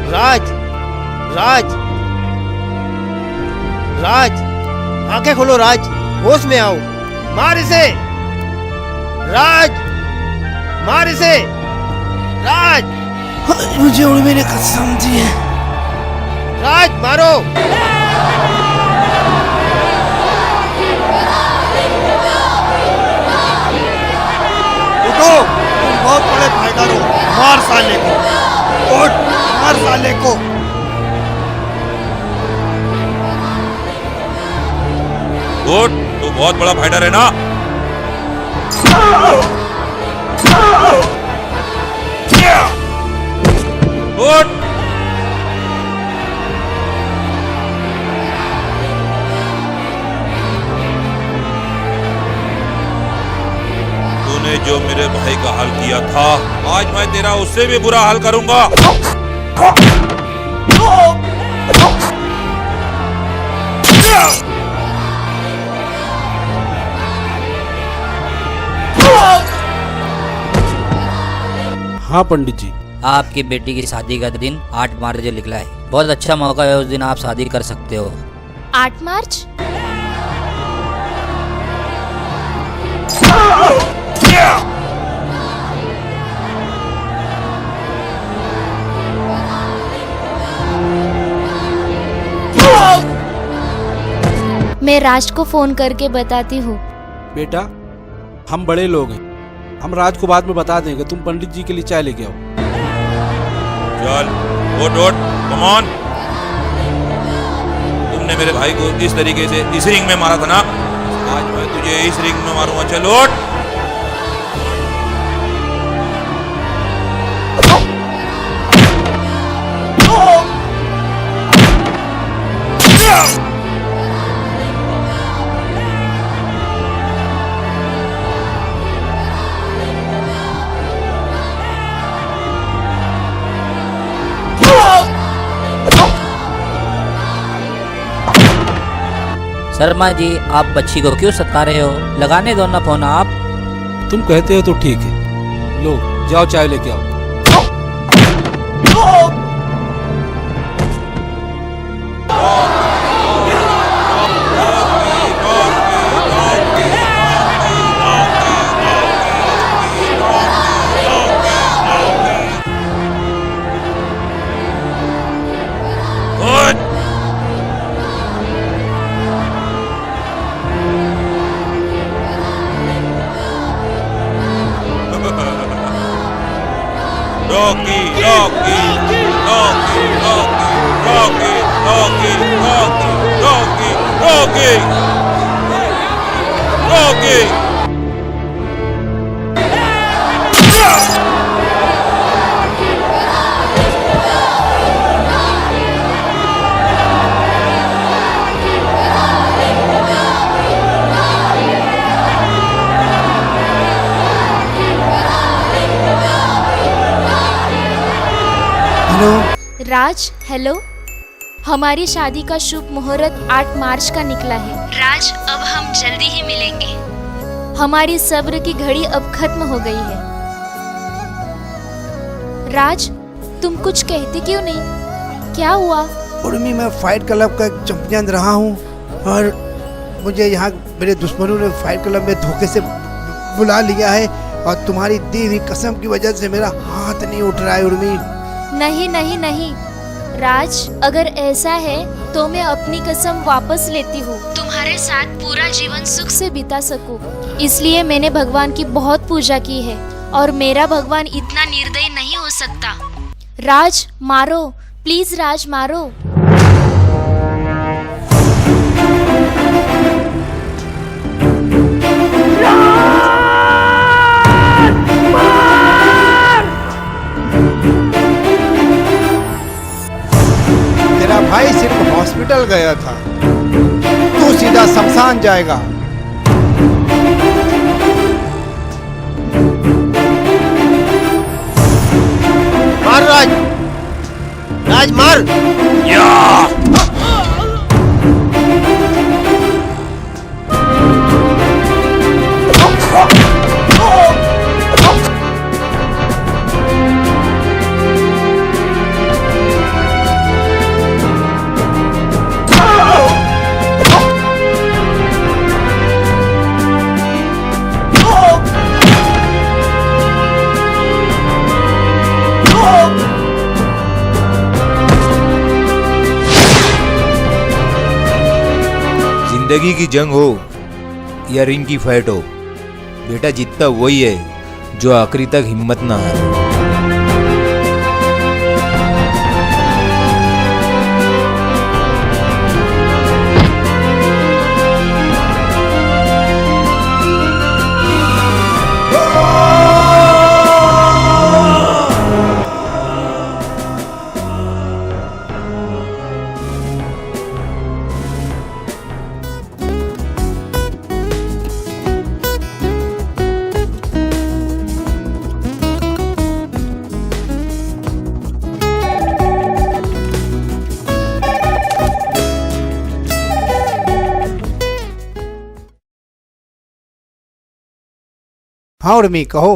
राज, राज, राज, आंखें खोलो राज, होश में आओ। मार इसे राज, मार इसे राज। मुझे उर्मी ने कसम दी है। राज मारो। उठो, तुम बहुत बड़े फायदार हो। मार साले को, उठ, मार साले को। उठ, तू बहुत बड़ा फाइटर है ना। उठ। तूने जो मेरे भाई का हाल किया था, आज मैं तेरा उससे भी बुरा हाल करूंगा। हाँ पंडित जी, आपकी बेटी की शादी का दिन 8 मार्च निकला है। बहुत अच्छा मौका है, उस दिन आप शादी कर सकते हो। 8 मार्च? मैं राज को फोन करके बताती हूँ। बेटा हम बड़े लोग हैं, हम राज को बाद में बता देंगे। तुम पंडित जी के लिए चाय लेके आओ। चल, उठ, कम ऑन। तुमने मेरे भाई को इस तरीके से इस रिंग में मारा था ना, आज मैं तुझे इस रिंग में मारूंगा। चल उठ। शर्मा जी, आप बच्ची को क्यों सता रहे हो? लगाने दो ना फोन आप। तुम कहते हो तो ठीक है, लो जाओ चाय लेके आओ। Rocky, Rocky, Rocky, Rocky, Rocky, Rocky, Rocky, Rocky, Rocky, Rocky. Hello Raj, hello. हमारी शादी का शुभ मुहूर्त 8 मार्च का निकला है। राज, अब हम जल्दी ही मिलेंगे। हमारी सब्र की घड़ी अब खत्म हो गई है। राज, तुम कुछ कहते क्यों नहीं? क्या हुआ? उर्मी, मैं फाइट क्लब का चैंपियन रहा हूँ और मुझे यहाँ मेरे दुश्मनों ने फाइट क्लब में धोखे से बुला लिया है और तुम्हारी दी हुई कसम की वजह से मेरा हाथ नहीं उठ रहा है उर्मी। नहीं नहीं नहीं राज, अगर ऐसा है तो मैं अपनी कसम वापस लेती हूँ। तुम्हारे साथ पूरा जीवन सुख से बिता सकूं, इसलिए मैंने भगवान की बहुत पूजा की है और मेरा भगवान इतना निर्दयी नहीं हो सकता। राज मारो, प्लीज राज मारो। तेरा भाई सिर्फ हॉस्पिटल गया था, तू सीधा शमशान जाएगा। मार राज, राज मार। जिंदगी की जंग हो या रिंग की फाइट हो, बेटा जीतता वही है जो आखिरी तक हिम्मत ना हारे। हाँ उर्मी, कहो।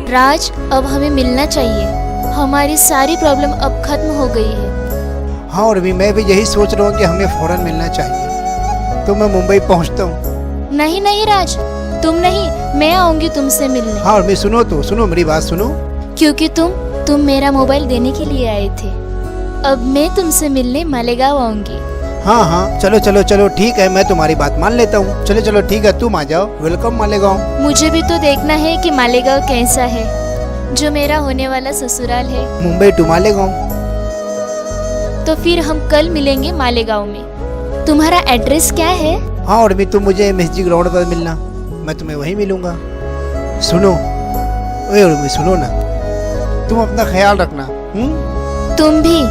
राज, अब हमें मिलना चाहिए। हमारी सारी प्रॉब्लम अब खत्म हो गई है। हाँ उर्मी, मैं भी यही सोच रहा हूँ कि हमें फौरन मिलना चाहिए। तो मैं मुंबई पहुँचता हूँ। नहीं नहीं राज, तुम नहीं, मैं आऊंगी तुमसे मिलने। हाँ उर्मी, सुनो तो, सुनो मेरी बात सुनो। क्योंकि तुम मेरा मोबाइल देने के लिए आए थे। अब मैं तुमसे मिलने मालेगांव आऊंगी। हाँ हाँ, चलो चलो चलो, ठीक है, मैं तुम्हारी बात मान लेता हूँ। चलो चलो ठीक है, तुम आ जाओ। वेलकम मालेगांव। मुझे भी तो देखना है कि मालेगांव कैसा है, जो मेरा होने वाला ससुराल है। मुंबई टू मालेगांव। तो फिर हम कल मिलेंगे मालेगांव में। तुम्हारा एड्रेस क्या है? हाँ उर्मी, तुम मुझे MSG ग्राउंड पर मिलना, मैं तुम्हें वहीं मिलूंगा। सुनो, ओए उर्मी सुनो ना, तुम अपना ख्याल रखना। तुम भी।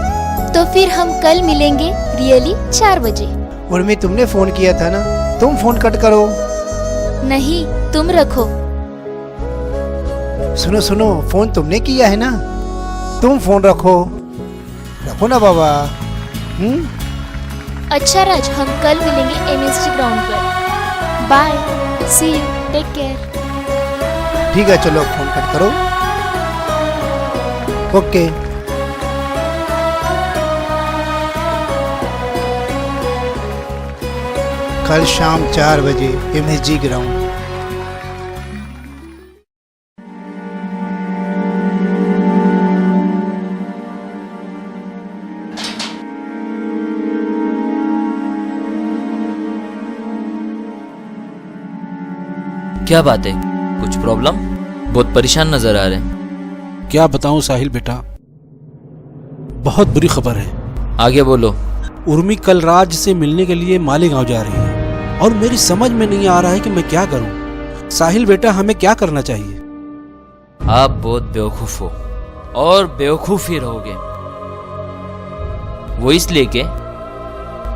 तो फिर हम कल मिलेंगे रियली 4 बजे। उर्मी, तुमने फोन किया था ना, तुम फोन कट करो। नहीं, तुम रखो। सुनो सुनो, फोन तुमने किया है ना, तुम फोन रखो। रखो ना बाबा। अच्छा राज, हम कल मिलेंगे MSG ग्राउंड पर। Bye, see you, take care. ठीक है, चलो फोन कट करो। ओके। कल शाम 4 बजे MSG ग्राउंड। क्या बात है, कुछ प्रॉब्लम? बहुत परेशान नजर आ रहे हैं। क्या बताऊं साहिल बेटा, बहुत बुरी खबर है। आगे बोलो। उर्मी कल राज से मिलने के लिए मालेगांव जा रही है और मेरी समझ में नहीं आ रहा है कि मैं क्या करूं। साहिल बेटा, हमें क्या करना चाहिए? आप बहुत बेवकूफ हो और बेवकूफ ही रहोगे। वो इसलिए के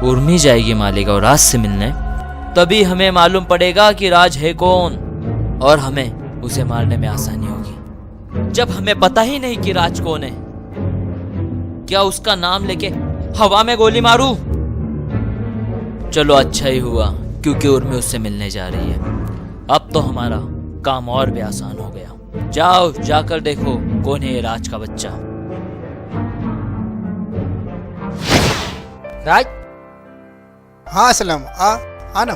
उर्मी जाएगी मालेगांव राज से मिलने, तभी हमें मालूम पड़ेगा कि राज है कौन और हमें उसे मारने में आसानी होगी। जब हमें पता ही नहीं कि राज कौन है, क्या उसका नाम लेके हवा में गोली मारूं? चलो अच्छा ही हुआ, क्योंकि उर्मी उससे मिलने जा रही है। अब तो हमारा काम और भी आसान हो गया। जाओ, जाकर देखो कौन है ये राज का बच्चा। राज। हाँ सलाम, आना।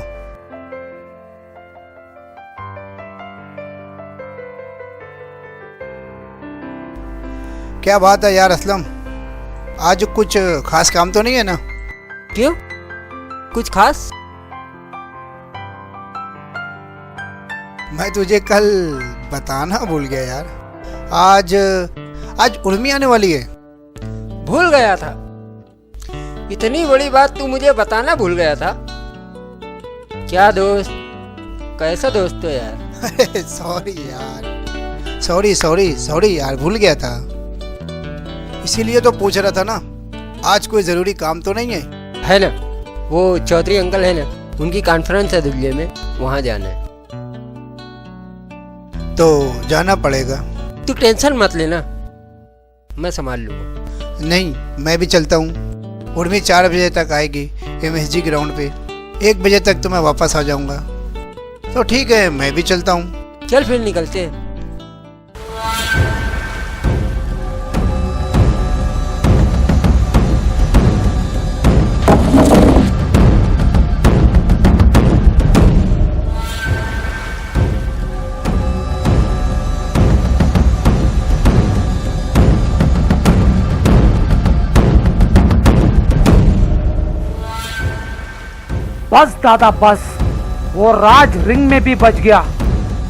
क्या बात है यार असलम, आज कुछ खास काम तो नहीं है ना? क्यों, कुछ खास? मैं तुझे कल बताना भूल गया यार। आज उर्मी आने वाली है। भूल गया था? इतनी बड़ी बात तू मुझे बताना भूल गया था? क्या दोस्त, कैसा दोस्त हो यार? सॉरी यार, सॉरी यार, भूल गया था। इसीलिए तो पूछ रहा था ना, आज कोई जरूरी काम तो नहीं है? है ना, वो चौधरी अंकल है ना, उनकी कॉन्फ्रेंस है दिल्ली में, वहाँ जाना है। तो जाना पड़ेगा। तू टेंशन मत लेना, मैं संभाल लूँगा। नहीं, मैं भी चलता हूँ। उर्मी 4 बजे तक आएगी MSG ग्राउंड पे। 1 बजे तक तो मैं वापस आ जाऊँगा। तो ठीक है, मैं भी चलता हूँ। चल फिर निकलते हैं। बस दादा बस, वो राज रिंग में भी बच गया।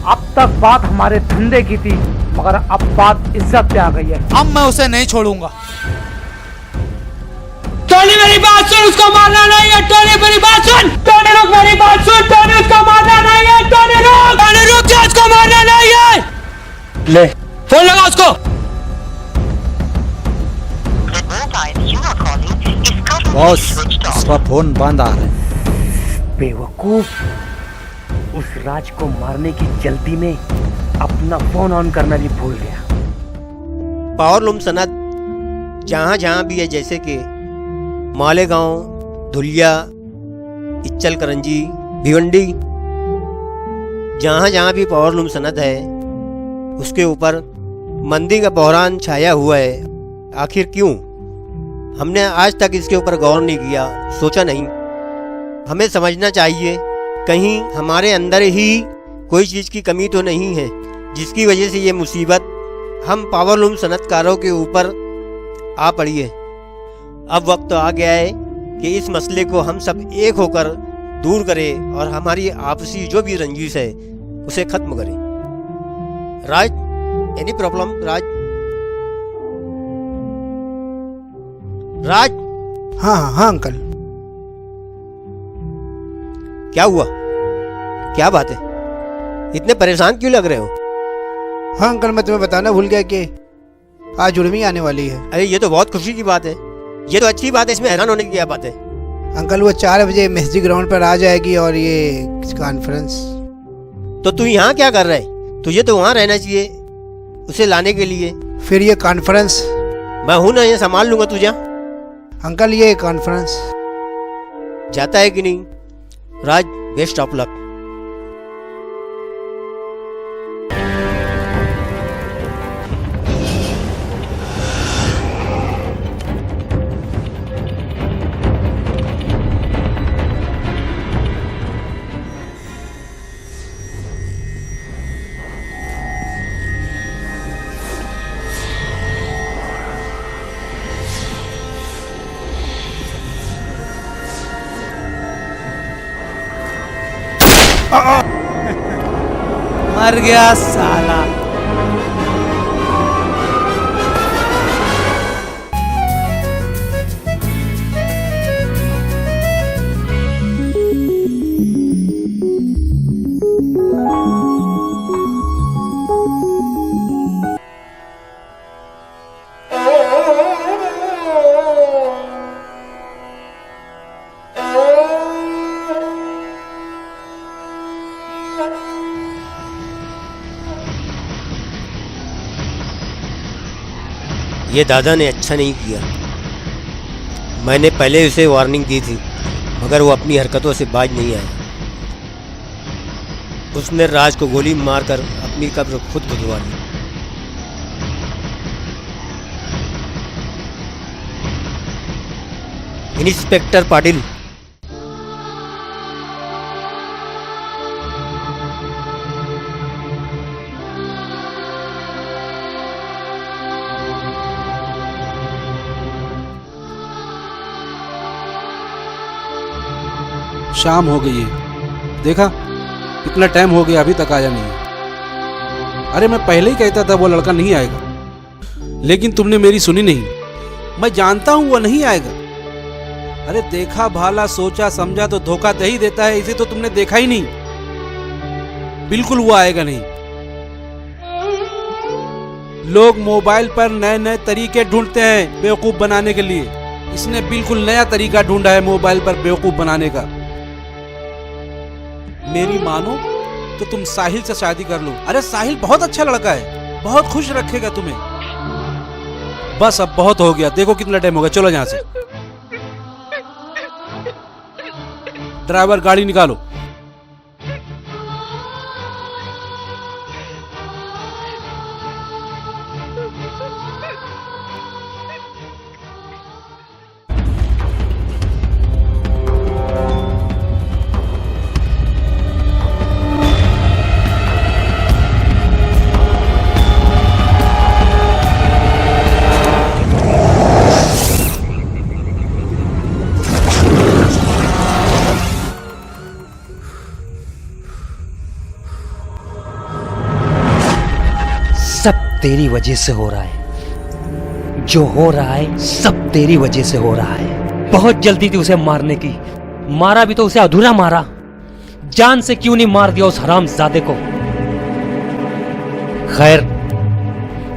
अब तक बात हमारे धंधे की थी, मगर अब बात इज्जत पे आ गई है। अब मैं उसे नहीं छोड़ूंगा। टोनी मेरी बात सुन, उसको मारना नहीं है। टोनी मेरी बात सुन, टोनी रुक, मेरी बात सुन। टोनी उसको मारना नहीं है। टोनी रुक जा, उसको मारना नहीं है। ले फोन लगा उसको। बॉस, उसका फोन बंद आ रहा है। बेवकूफ, उस राज को मारने की जल्दी में अपना फोन ऑन करना भी भूल गया। पावरलूम सनत जहाँ जहाँ भी है, जैसे कि मालेगांव, धुलिया, इच्चल करंजी, भिवंडी, जहाँ जहाँ भी पावरलूम सनत है, उसके ऊपर मंदी का बहरान छाया हुआ है। आखिर क्यों? हमने आज तक इसके ऊपर गौर नहीं किया, सोचा नहीं। हमें समझना चाहिए, कहीं हमारे अंदर ही कोई चीज़ की कमी तो नहीं है, जिसकी वजह से ये मुसीबत हम पावरलूम सनतकारों के ऊपर आ पड़ी है। अब वक्त आ गया है कि इस मसले को हम सब एक होकर दूर करें और हमारी आपसी जो भी रंजिश है उसे खत्म करें। राज, एनी प्रॉब्लम? राज। हाँ अंकल। क्या हुआ? क्या बात है? इतने परेशान क्यों लग रहे हो? हाँ अंकल, मैं तुम्हें बताना भूल गया कि आज उर्मी आने वाली है। अरे ये तो बहुत खुशी की बात है, ये तो अच्छी बात है, इसमें हैरान होने की क्या बात है? अंकल, वो 4 बजे MSG ग्राउंड पर आ जाएगी और ये कॉन्फ्रेंस। तो तू यहाँ क्या कर रहा है? तुझे तो वहाँ रहना चाहिए उसे लाने के लिए। फिर ये कॉन्फ्रेंस? मैं हूँ ना, ये संभाल लूंगा तुझे। अंकल, ये कॉन्फ्रेंस जाता है कि नहीं? राज, बेस्ट ऑफ लक। मर गया साला। ये दादा ने अच्छा नहीं किया। मैंने पहले उसे वार्निंग दी थी, मगर वो अपनी हरकतों से बाज नहीं आया। उसने राज को गोली मारकर अपनी कब्र खुद खुदवा ली। इंस्पेक्टर पाटिल, शाम हो गई है, देखा कितना टाइम हो गया, अभी तक आया नहीं। अरे मैं पहले ही कहता था वो लड़का नहीं आएगा, लेकिन तुमने मेरी सुनी नहीं। मैं जानता हूं वो नहीं आएगा। अरे देखा भाला सोचा समझा तो धोखा दे ही देता है, इसे तो तुमने देखा ही नहीं। बिल्कुल वो आएगा नहीं। लोग मोबाइल पर नए नए तरीके ढूंढते हैं बेवकूफ बनाने के लिए। इसने बिल्कुल नया तरीका ढूंढा है मोबाइल पर बेवकूफ बनाने का। मेरी मानो तो तुम साहिल से शादी कर लो। अरे साहिल बहुत अच्छा लड़का है, बहुत खुश रखेगा तुम्हें। बस अब बहुत हो गया, देखो कितना टाइम हो गया, चलो यहाँ से। ड्राइवर गाड़ी निकालो। सब तेरी वजह से हो रहा है। जो हो रहा है सब तेरी वजह से हो रहा है। बहुत जल्दी थी उसे मारने की, मारा भी तो उसे अधूरा मारा। जान से क्यों नहीं मार दिया उस हरामजादे को। खैर,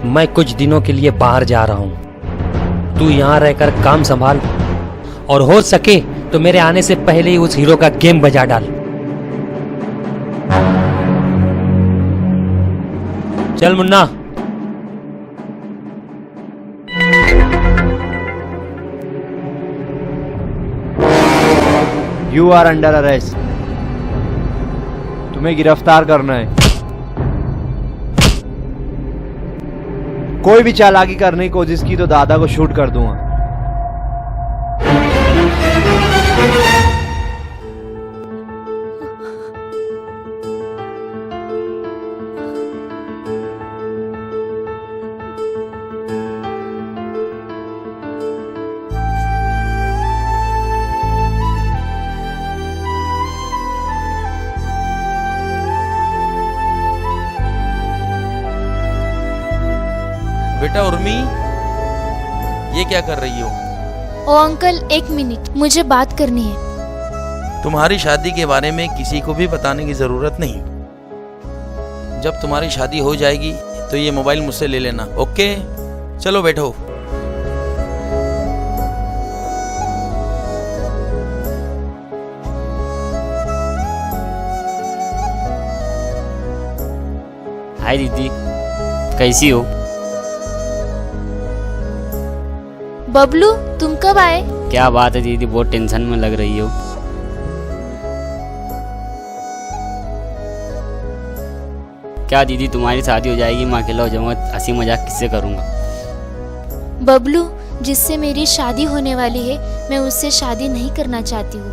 मैं कुछ दिनों के लिए बाहर जा रहा हूं, तू यहां रहकर काम संभाल, और हो सके तो मेरे आने से पहले ही उस हीरो का गेम बजा डाल। चल Munna. You are under arrest. तुम्हें गिरफ्तार करना है। कोई भी चालाकी करने की कोशिश की तो दादा को शूट कर दूंगा। बेटा उर्मी, ये क्या कर रही हो? ओ अंकल, एक मिनट, मुझे बात करनी है। तुम्हारी शादी के बारे में किसी को भी बताने की जरूरत नहीं। जब तुम्हारी शादी हो जाएगी तो ये मोबाइल मुझसे ले लेना, ओके? चलो बैठो। हाय दीदी, कैसी हो? बबलू, तुम कब आए? क्या बात है दीदी, बहुत टेंशन में लग रही हो। क्या दीदी तुम्हारी शादी हो जाएगी, मैं अकेला हो जाऊंगा, हंसी मजाक किससे करूंगा? बबलू, जिससे मेरी शादी होने वाली है, मैं उससे शादी नहीं करना चाहती हूँ।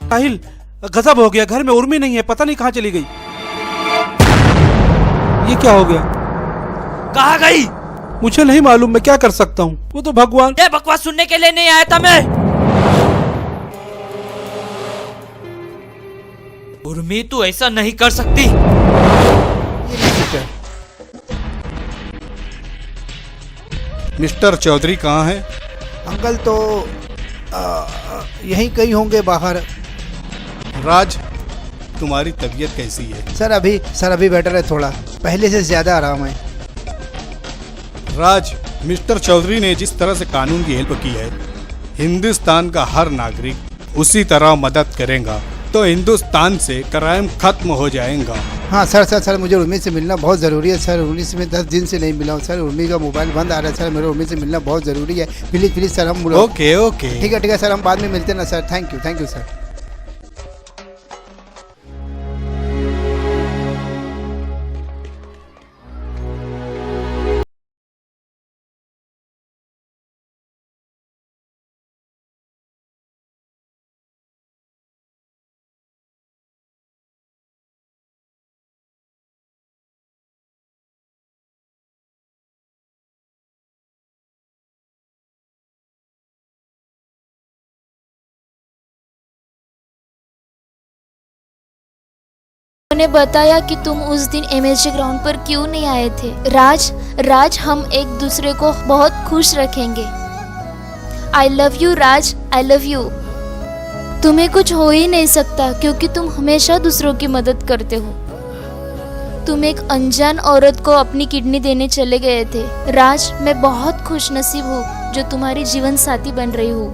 साहिल, गजब हो गया, घर में उर्मी नहीं है, पता नहीं कहाँ चली गई। ये क्या हो गया? कहाँ गई? मुझे नहीं मालूम, मैं क्या कर सकता हूँ, वो तो भगवान। ये बकवास सुनने के लिए नहीं आया था मैं। उर्मी, तू ऐसा नहीं कर सकती। मिस्टर चौधरी कहाँ है? अंकल तो यहीं कहीं होंगे बाहर। राज, तुम्हारी तबीयत कैसी है? सर अभी बेटर है, थोड़ा पहले से ज़्यादा आराम है। राज, मिस्टर चौधरी ने जिस तरह से कानून की हेल्प की है, हिंदुस्तान का हर नागरिक उसी तरह मदद करेगा तो हिंदुस्तान से क्राइम खत्म हो जाएगा। हाँ सर, मुझे उर्मी से मिलना बहुत ज़रूरी है सर। उर्मी से मैं 10 दिन से नहीं मिला हूँ सर। उर्मी का मोबाइल बंद आ रहा है सर, मेरे उर्मी से मिलना बहुत ज़रूरी है। प्लीज़ सर, हम ओके ठीक है सर, हम बाद में मिलते हैं ना सर। Thank you sir. उन्होंने बताया कि तुम उस दिन MSG ग्राउंड पर क्यों नहीं आए थे। राज, हम एक दूसरे को बहुत खुश रखेंगे। I love you Raj, I love you। तुम्हें कुछ हो ही नहीं सकता क्योंकि तुम हमेशा दूसरों की मदद करते हो। तुम एक अनजान औरत को अपनी किडनी देने चले गए थे। राज, मैं बहुत खुश नसीब हूँ जो तुम्हारी जीवन साथी बन रही हूँ।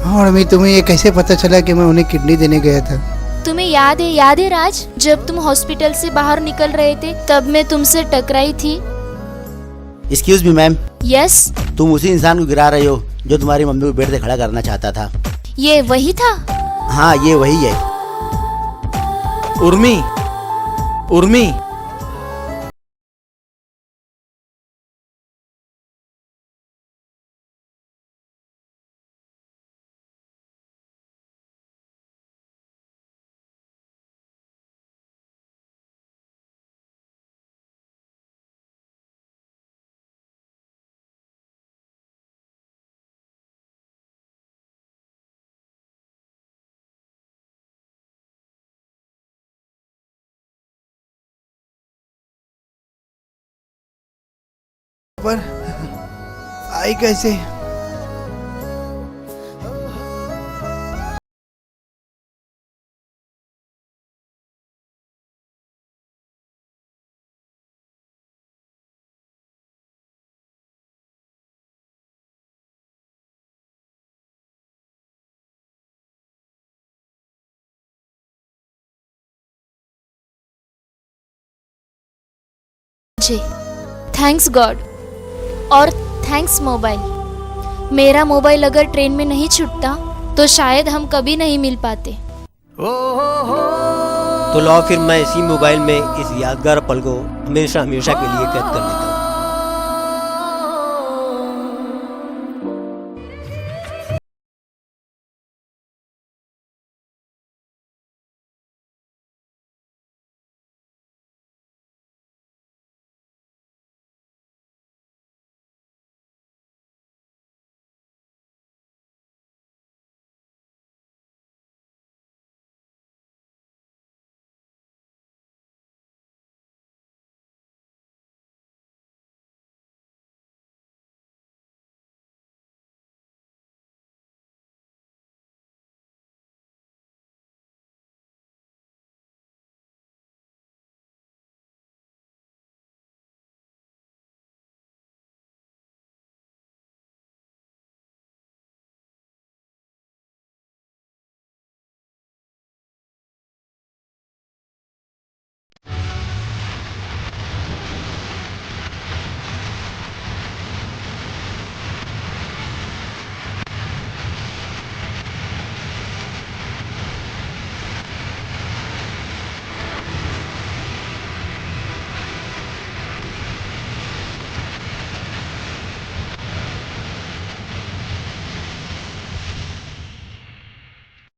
हाँ उर्मी, तुम्हें ये कैसे पता चला कि मैं उन्हें किडनी देने गया था? तुम्हें याद है राज, जब तुम हॉस्पिटल से बाहर निकल रहे थे तब मैं तुमसे टकराई थी। Excuse me ma'am. यस। तुम उसी इंसान को गिरा रही हो जो तुम्हारी मम्मी को बेड से खड़ा करना चाहता था। ये वही था? हाँ, ये वही है। उर्मी, पर आई कैसे? थैंक्स गॉड और थैंक्स मोबाइल। मेरा मोबाइल अगर ट्रेन में नहीं छूटता तो शायद हम कभी नहीं मिल पाते। तो लाओ फिर मैं इसी मोबाइल में इस यादगार पल को हमेशा के लिए कैद कर लेता हूँ।